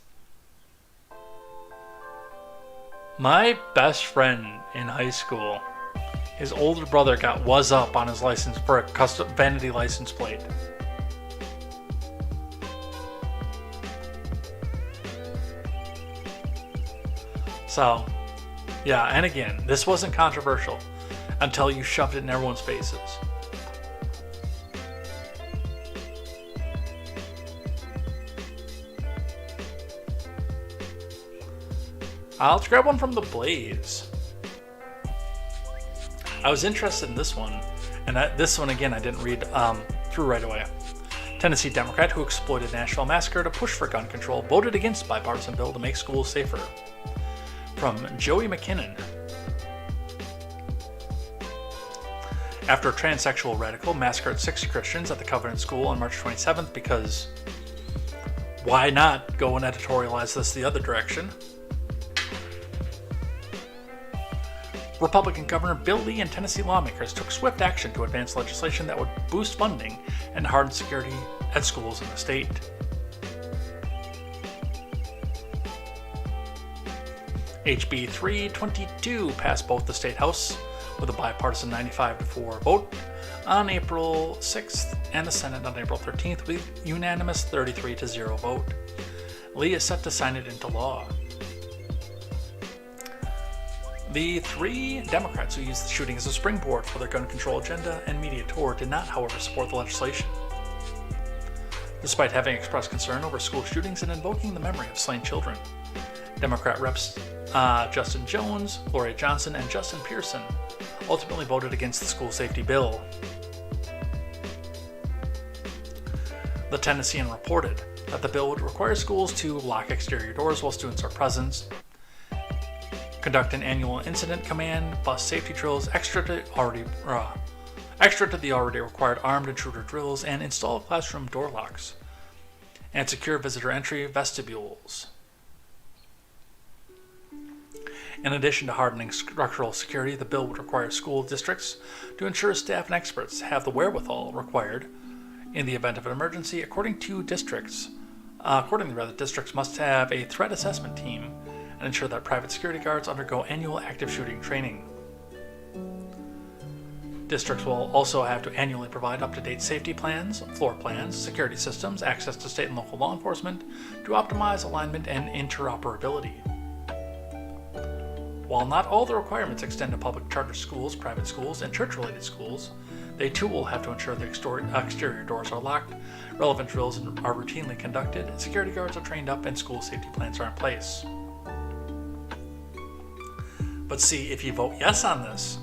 My best friend in high school, his older brother got "What's up" on his license for a custom vanity license plate. So, yeah, and again, this wasn't controversial until you shoved it in everyone's faces. Let's grab one from the Blaze. I was interested in this one, and this one again I didn't read through right away. Tennessee Democrat who exploited Nashville massacre to push for gun control voted against bipartisan bill to make schools safer. From Joey McKinnon. After a transsexual radical massacred 6 Christians at the Covenant School on March 27th, because why not go and editorialize this the other direction? Republican Governor Bill Lee and Tennessee lawmakers took swift action to advance legislation that would boost funding and harden security at schools in the state. HB 322 passed both the State House with a bipartisan 95-4 vote on April 6th and the Senate on April 13th with unanimous 33-0 vote. Lee is set to sign it into law. The 3 Democrats who used the shooting as a springboard for their gun control agenda and media tour did not, however, support the legislation. Despite having expressed concern over school shootings and invoking the memory of slain children, Democrat reps Justin Jones, Gloria Johnson, and Justin Pearson ultimately voted against the school safety bill. The Tennessean reported that the bill would require schools to lock exterior doors while students are present, conduct an annual incident command, bus safety drills extra to the already required armed intruder drills, and install classroom door locks, and secure visitor entry vestibules. In addition to hardening structural security, the bill would require school districts to ensure staff and experts have the wherewithal required in the event of an emergency. Accordingly, districts must have a threat assessment team and ensure that private security guards undergo annual active shooting training. Districts will also have to annually provide up-to-date safety plans, floor plans, security systems, access to state and local law enforcement to optimize alignment and interoperability. While not all the requirements extend to public charter schools, private schools, and church-related schools, they too will have to ensure the exterior doors are locked, relevant drills are routinely conducted, security guards are trained up, and school safety plans are in place. But see, if you vote yes on this,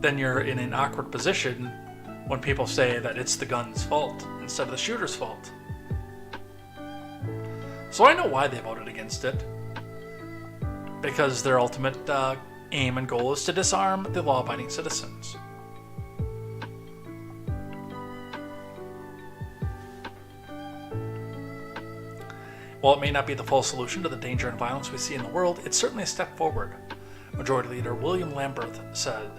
then you're in an awkward position when people say that it's the gun's fault instead of the shooter's fault. So I know why they voted against it. Because their ultimate aim and goal is to disarm the law-abiding citizens. While it may not be the full solution to the danger and violence we see in the world, it's certainly a step forward, Majority Leader William Lamberth said.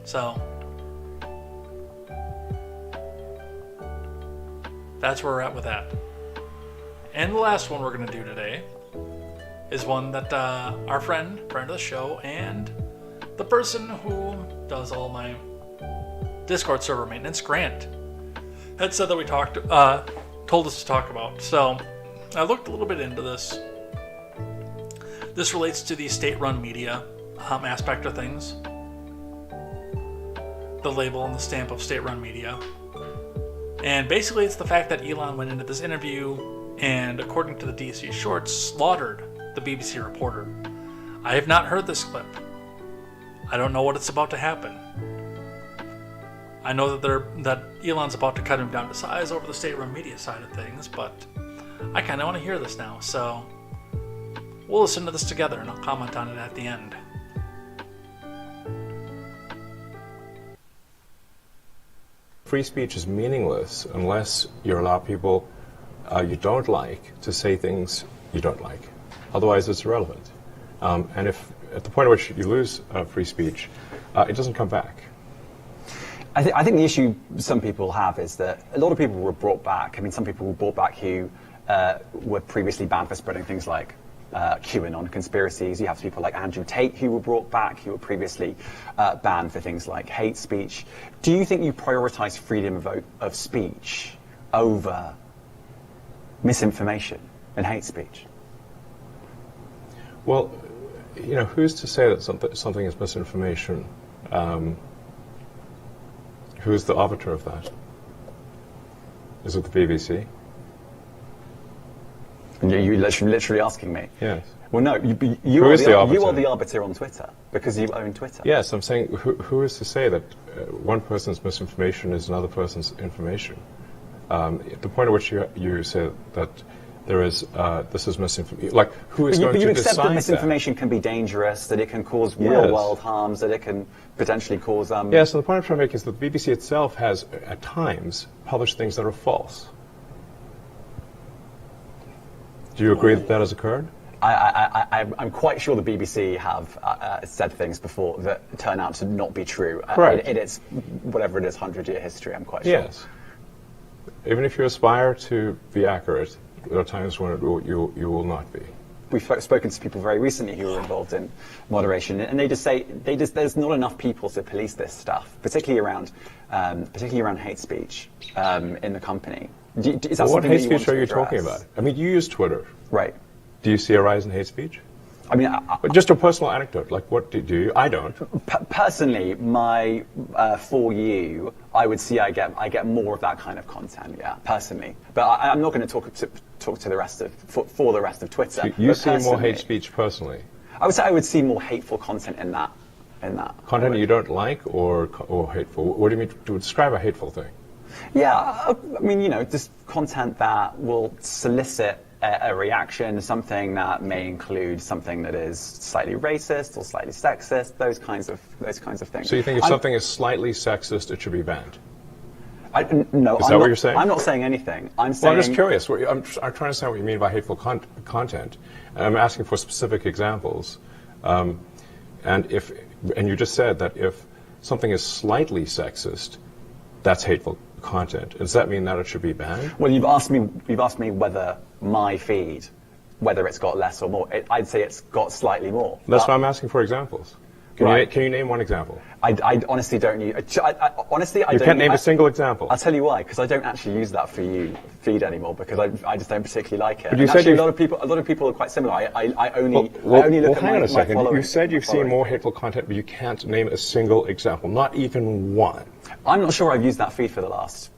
So, that's where we're at with that. And the last one we're going to do today is one that our friend of the show, and the person who does all my Discord server maintenance, Grant, had said that we told us to talk about. So I looked a little bit into this. This relates to the state-run media aspect of things. The label and the stamp of state-run media. And basically it's the fact that Elon went into this interview and, according to the DC Shorts, slaughtered the BBC reporter. I have not heard this clip. I don't know what it's about to happen. I know that Elon's about to cut him down to size over the state-run media side of things, but I kind of want to hear this now, so we'll listen to this together and I'll comment on it at the end. Free speech is meaningless unless you allow people you don't like to say things you don't like. Otherwise, it's irrelevant. And if at the point at which you lose free speech, it doesn't come back. I think the issue some people have is that a lot of people were brought back. I mean, some people were brought back who were previously banned for spreading things like QAnon conspiracies. You have people like Andrew Tate who were brought back, who were previously banned for things like hate speech. Do you think you prioritize freedom of speech over misinformation and hate speech? Well, you know, who's to say that something is misinformation? Who's the arbiter of that? Is it the BBC? You're literally asking me? Yes. Well, no, you are the arbiter on Twitter, because you own Twitter. Yes, I'm saying who is to say that one person's misinformation is another person's information? At the point at which you say that there is this is misinformation, like who is going to decide that? You accept that misinformation can be dangerous, that it can cause real-world harms, that it can potentially cause... Yeah, so the point I'm trying to make is that the BBC itself has, at times, published things that are false. Do you agree that that has occurred? I'm quite sure the BBC have said things before that turn out to not be true. Correct. In its, whatever it is, 100-year history, I'm quite sure. Yes. Even if you aspire to be accurate, there are times when you will not be. We've spoken to people very recently who were involved in moderation, and they just say there's not enough people to police this stuff, particularly around hate speech in the company. Is that what something hate that you speech want are you to talking address? about? I mean, you use Twitter. Right. Do you see a rise in hate speech? I mean, just a personal anecdote. Like, what do you? I don't. Personally, my for you, I would see I get more of that kind of content. Yeah, personally, but I'm not going to talk to the rest of for the rest of Twitter. So you see more hate speech personally? I would say I would see more hateful content in that. Content you don't like or hateful? What do you mean to describe a hateful thing? Yeah, I mean, you know, just content that will solicit a reaction, something that may include something that is slightly racist or slightly sexist, those kinds of things. So you think if something is slightly sexist, it should be banned? No, is that what you're saying? I'm not saying anything. I'm saying. Well, I'm just curious. I'm trying to understand what you mean by hateful content. And I'm asking for specific examples. And you just said that if something is slightly sexist, that's hateful content. Does that mean that it should be banned? Well, you've asked me whether my feed, whether it's got less or more. I'd say it's got slightly more. That's why I'm asking for examples. Can you name one example? I honestly don't use. Honestly, I you don't. can't name a single example. I'll tell you why. Because I don't actually use that for you feed anymore. Because I just don't particularly like it. But you said a lot of people are quite similar. I only look at hang on a second. my You said you've seen more hateful content, but you can't name a single example, not even one. I'm not sure I've used that feed for the last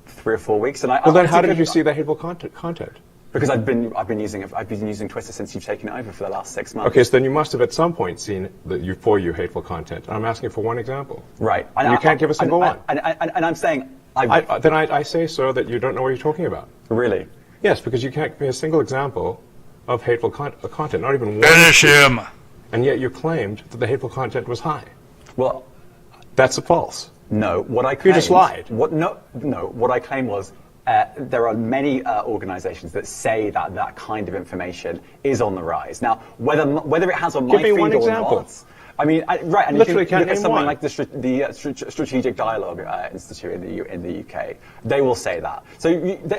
3 or 4 weeks. And then how did you see the hateful content? Because I've been using Twitter since you've taken it over for the last 6 months. Okay, so then you must have at some point seen for you hateful content. And I'm asking for one example. Right. And you can't give a single one. And I'm saying I say, sir, that you don't know what you're talking about. Really? Yes, because you can't give me a single example of hateful content, not even one. Finish him. And yet you claimed that the hateful content was high. Well, that's false. No, what I claimed... You just lied. What I claimed was there are many organizations that say that kind of information is on the rise. Now, whether it has on my feed or not... I mean, right, and literally if you look at something one. like the Strategic Dialogue Institute in the UK, they will say that. So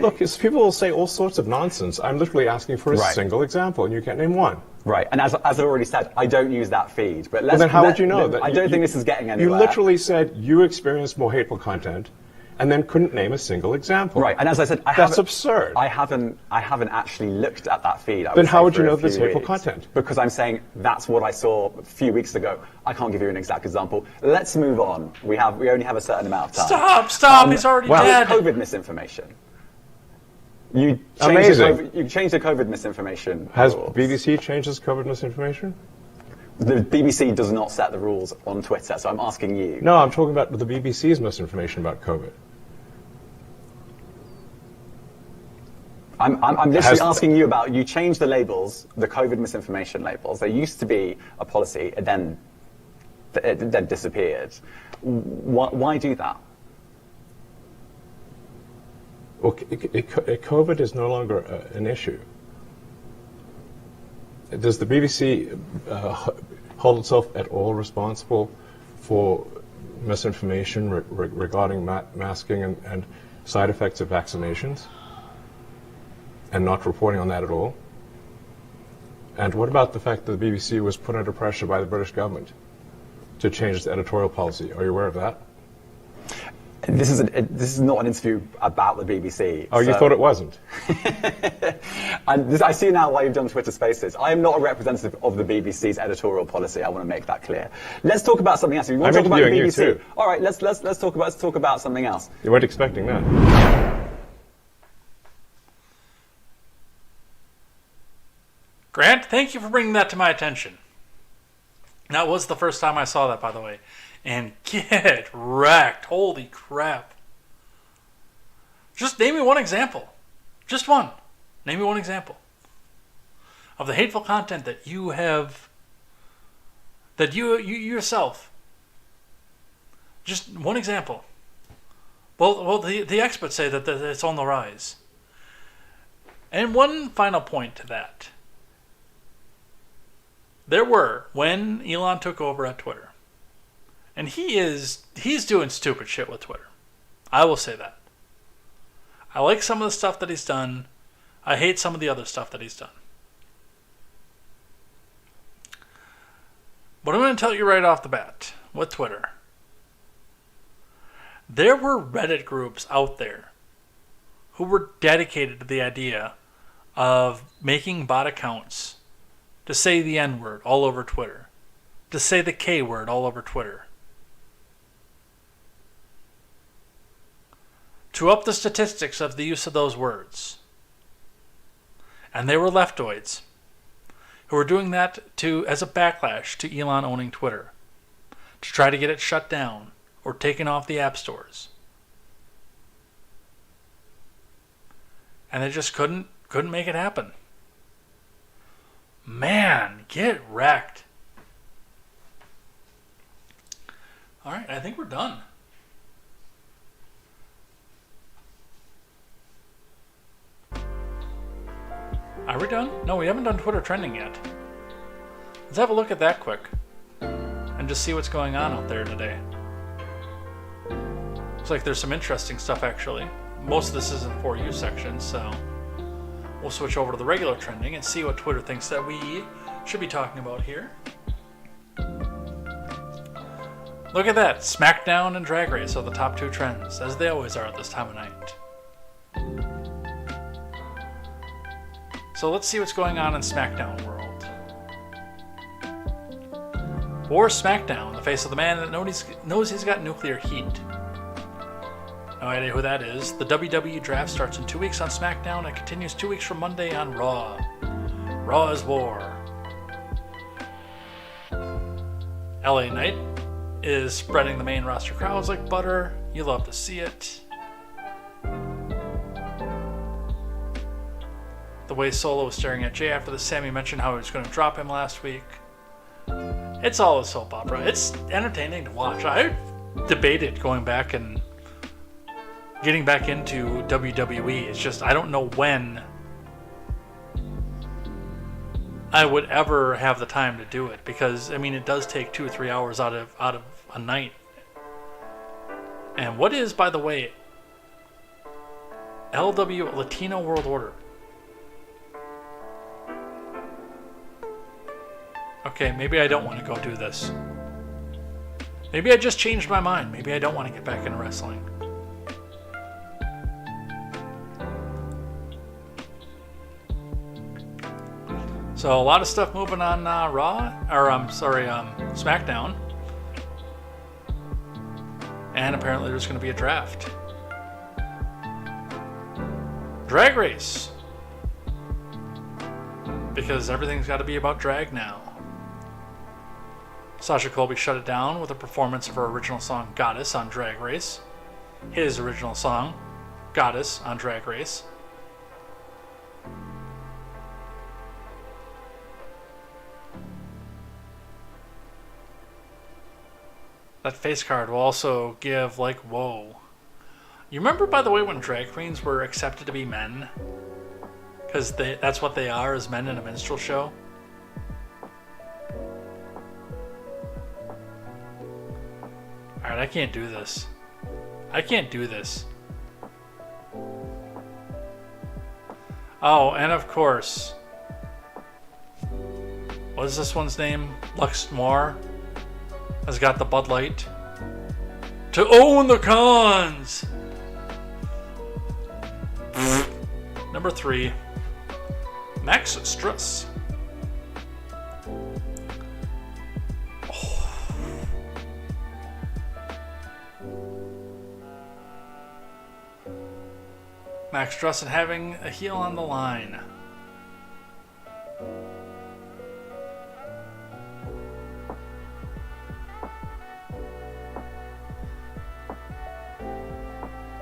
look, people will say all sorts of nonsense. I'm literally asking for a single example, and you can't name one. Right, and as I've already said, I don't use that feed. But then how would you know that? I don't think this is getting anywhere. You literally said you experienced more hateful content, and then couldn't name a single example. Right, and as I said, that's absurd. I haven't actually looked at that feed. Then how would you know there's hateful content? Because I'm saying that's what I saw a few weeks ago. I can't give you an exact example. Let's move on. We only have a certain amount of Stop! time. He's already dead. COVID misinformation. You changed the COVID misinformation. Has rules. BBC changed its COVID misinformation? The BBC does not set the rules on Twitter, so I'm asking you. No, I'm talking about the BBC's misinformation about COVID. I'm literally asking you about, you changed the labels, the COVID misinformation labels. There used to be a policy, and then it disappeared. Why do that? Well, COVID is no longer an issue. Does the BBC hold itself at all responsible for misinformation regarding masking and side effects of vaccinations, and not reporting on that at all? And what about the fact that the BBC was put under pressure by the British government to change its editorial policy? Are you aware of that? This is not an interview about the BBC. Oh, you thought it wasn't? I see now why you've done Twitter Spaces. I am not a representative of the BBC's editorial policy. I want to make that clear. Let's talk about something else. If you want to talk about the BBC, all right. Let's talk about something else. You weren't expecting that. Grant, thank you for bringing that to my attention. That was the first time I saw that, by the way. And get wrecked. Holy crap. Just name me one example. Just one. Name me one example of the hateful content that you have, that you yourself. Just one example. Well, the experts say that it's on the rise. And one final point to that. There were, when Elon took over at Twitter, and he's doing stupid shit with Twitter. I will say that. I like some of the stuff that he's done. I hate some of the other stuff that he's done. But I'm going to tell you right off the bat, with Twitter, there were Reddit groups out there who were dedicated to the idea of making bot accounts to say the N-word all over Twitter, to say the K-word all over Twitter, to up the statistics of the use of those words. And they were leftoids who were doing that as a backlash to Elon owning Twitter, to try to get it shut down or taken off the app stores. And they just couldn't make it happen. Man, get wrecked. All right, I think we're done. Are we done? No, we haven't done Twitter trending yet. Let's have a look at that quick and just see what's going on out there today. Looks like there's some interesting stuff, actually. Most of this is in For You section, so we'll switch over to the regular trending and see what Twitter thinks that we should be talking about here. Look at that. SmackDown and Drag Race are the top two trends, as they always are at this time of night. So let's see what's going on in SmackDown world. For SmackDown, the face of the man that knows he's got nuclear heat. No idea who that is. The WWE draft starts in 2 weeks on SmackDown and continues 2 weeks from Monday on Raw. Raw is war. LA Knight is spreading the main roster crowds like butter. You love to see it. The way Solo was staring at Jay after the Sammy mentioned how he was going to drop him last week. It's all a soap opera. It's entertaining to watch. I debated going back and getting back into WWE. It's just I don't know when I would ever have the time to do it, because I mean it does take 2 or 3 hours out of a night. And what is, by the way, LW Latino World Order? Okay, maybe I don't want to go do this. Maybe I just changed my mind. Maybe I don't want to get back into wrestling. So a lot of stuff moving on SmackDown. And apparently there's going to be a draft. Drag Race. Because everything's got to be about drag now. Sasha Colby shut it down with a performance of her original song Goddess on Drag Race. His original song, Goddess, on Drag Race. That face card will also give, like, whoa. You remember, by the way, when drag queens were accepted to be men? Because that's what they are, as men in a minstrel show? Alright, I can't do this. I can't do this. Oh, and of course. What is this one's name? Lux Noir has got the Bud Light. To own the cons! Number 3. Max Struss. Max Struss and having a heel on the line.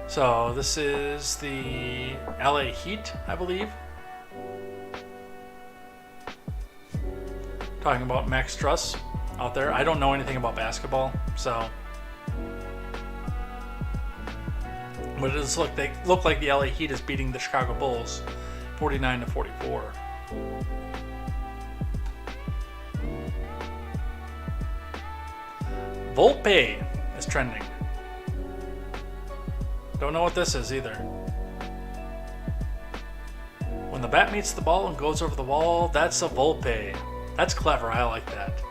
So this is the LA Heat, I believe. Talking about Max Struss out there. I don't know anything about basketball, so. But it does look like the LA Heat is beating the Chicago Bulls 49-44. Volpe is trending. Don't know what this is either. When the bat meets the ball and goes over the wall, that's a Volpe. That's clever, I like that.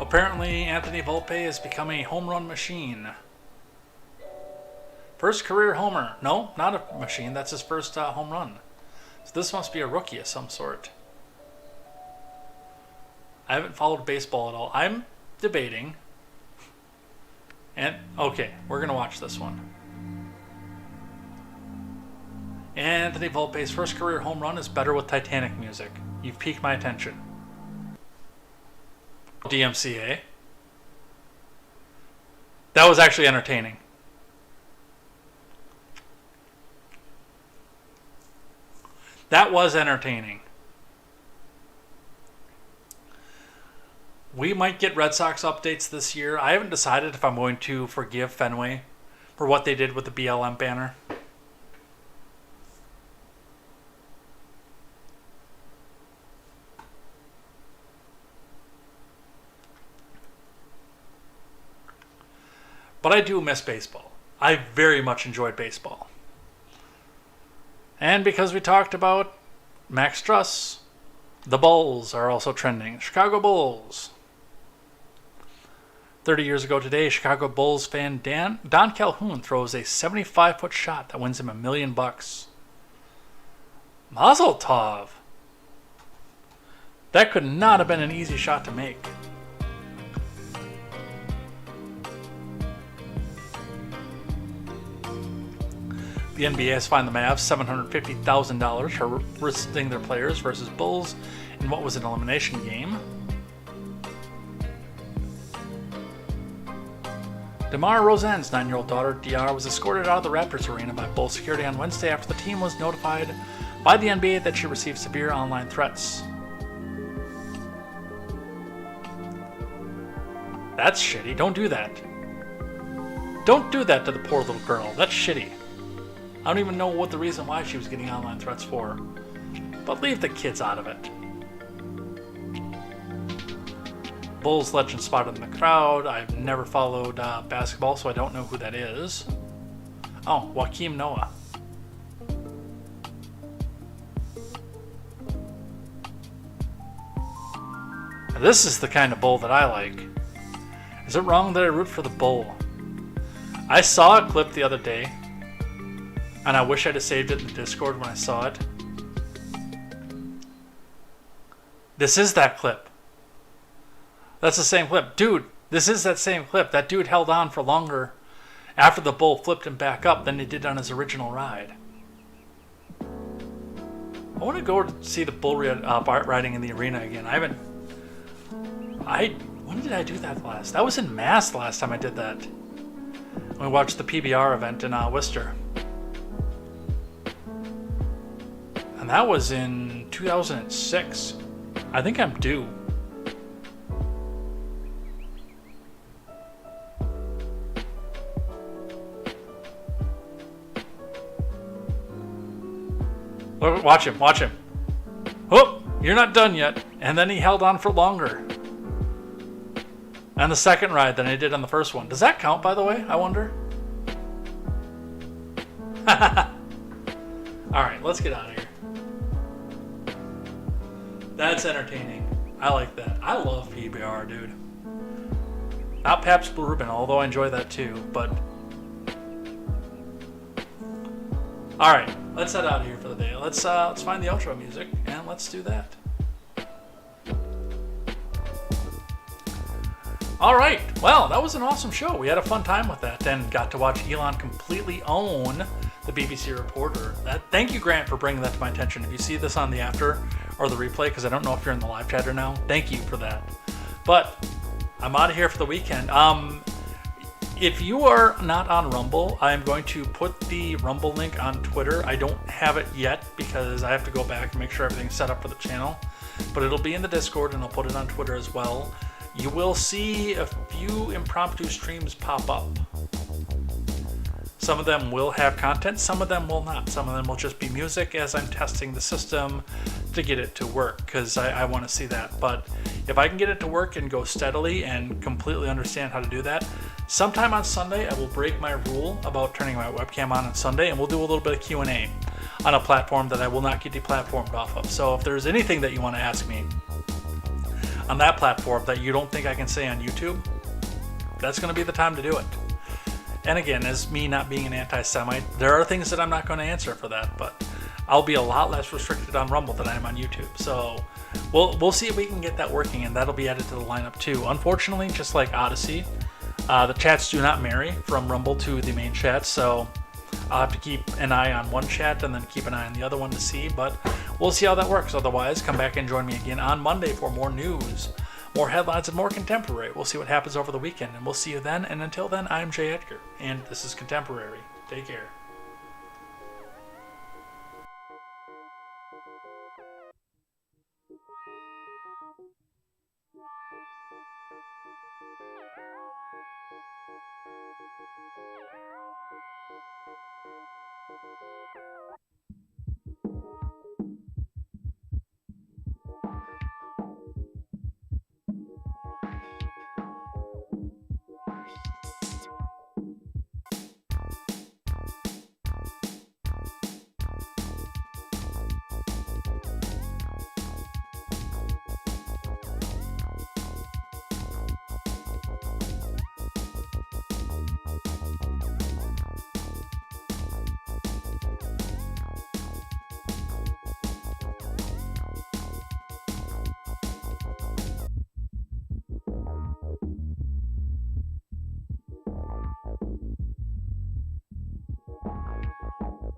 Apparently, Anthony Volpe has become a home run machine. First career homer. No, not a machine. That's his first home run. So this must be a rookie of some sort. I haven't followed baseball at all. I'm debating. And, okay, we're going to watch this one. Anthony Volpe's first career home run is better with Titanic music. You've piqued my attention. DMCA. That was actually entertaining. That was entertaining. We might get Red Sox updates this year. I haven't decided if I'm going to forgive Fenway for what they did with the BLM banner. But I do miss baseball. I very much enjoyed baseball. And because we talked about Max Struss, the Bulls are also trending. Chicago Bulls. 30 years ago today, Chicago Bulls fan Don Calhoun throws a 75-foot shot that wins him $1 million. Mazel tov. That could not have been an easy shot to make. The NBA has fined the Mavs $750,000 for resting their players versus Bulls in what was an elimination game. DeMar Rosen's 9-year-old daughter, DR, was escorted out of the Raptors arena by Bulls security on Wednesday after the team was notified by the NBA that she received severe online threats. That's shitty. Don't do that. Don't do that to the poor little girl. That's shitty. I don't even know what the reason why she was getting online threats for. But leave the kids out of it. Bulls legend spotted in the crowd. I've never followed basketball, so I don't know who that is. Oh, Joakim Noah. This is the kind of bull that I like. Is it wrong that I root for the bull? I saw a clip the other day, and I wish I'd have saved it in the Discord when I saw it. This is that clip. That's the same clip. Dude, this is that same clip. That dude held on for longer after the bull flipped him back up than he did on his original ride. I want to go see the bull riding in the arena again. When did I do that last? That was in Mass last time I did that. We watched the PBR event in Worcester. And that was in 2006. I think I'm due. Look, watch him. Oh, You're not done yet. And then he held on for longer. And the second ride than I did on the first one. Does that count, by the way? I wonder. Alright, let's get out of here. That's entertaining. I like that. I love PBR, dude. Not Pabst Blue Ribbon, although I enjoy that too, but... Alright, let's head out of here for the day. Let's find the outro music, and let's do that. Alright, well, that was an awesome show. We had a fun time with that, and got to watch Elon completely own the BBC reporter. Thank you, Grant, for bringing that to my attention. If you see this on the after or the replay, because I don't know if you're in the live chat or now, thank you for that. But I'm out of here for the weekend. If you are not on Rumble, I'm going to put the Rumble link on Twitter. I don't have it yet because I have to go back and make sure everything's set up for the channel. But it'll be in the Discord, and I'll put it on Twitter as well. You will see a few impromptu streams pop up. Some of them will have content, some of them will not. Some of them will just be music as I'm testing the system to get it to work, because I want to see that. But if I can get it to work and go steadily and completely understand how to do that, sometime on Sunday I will break my rule about turning my webcam on Sunday, and we'll do a little bit of Q&A on a platform that I will not get deplatformed off of. So if there's anything that you want to ask me on that platform that you don't think I can say on YouTube, that's going to be the time to do it. And again, as me not being an anti-Semite, there are things that I'm not going to answer for that, but I'll be a lot less restricted on Rumble than I am on YouTube. So we'll see if we can get that working, and that'll be added to the lineup too. Unfortunately, just like Odyssey, the chats do not marry from Rumble to the main chat, so I'll have to keep an eye on one chat and then keep an eye on the other one to see, but we'll see how that works. Otherwise, come back and join me again on Monday for more news, more headlines, and more contemporary. We'll see what happens over the weekend, and we'll see you then. And until then, I'm Jay Edgar, and this is Contemporary. Take care.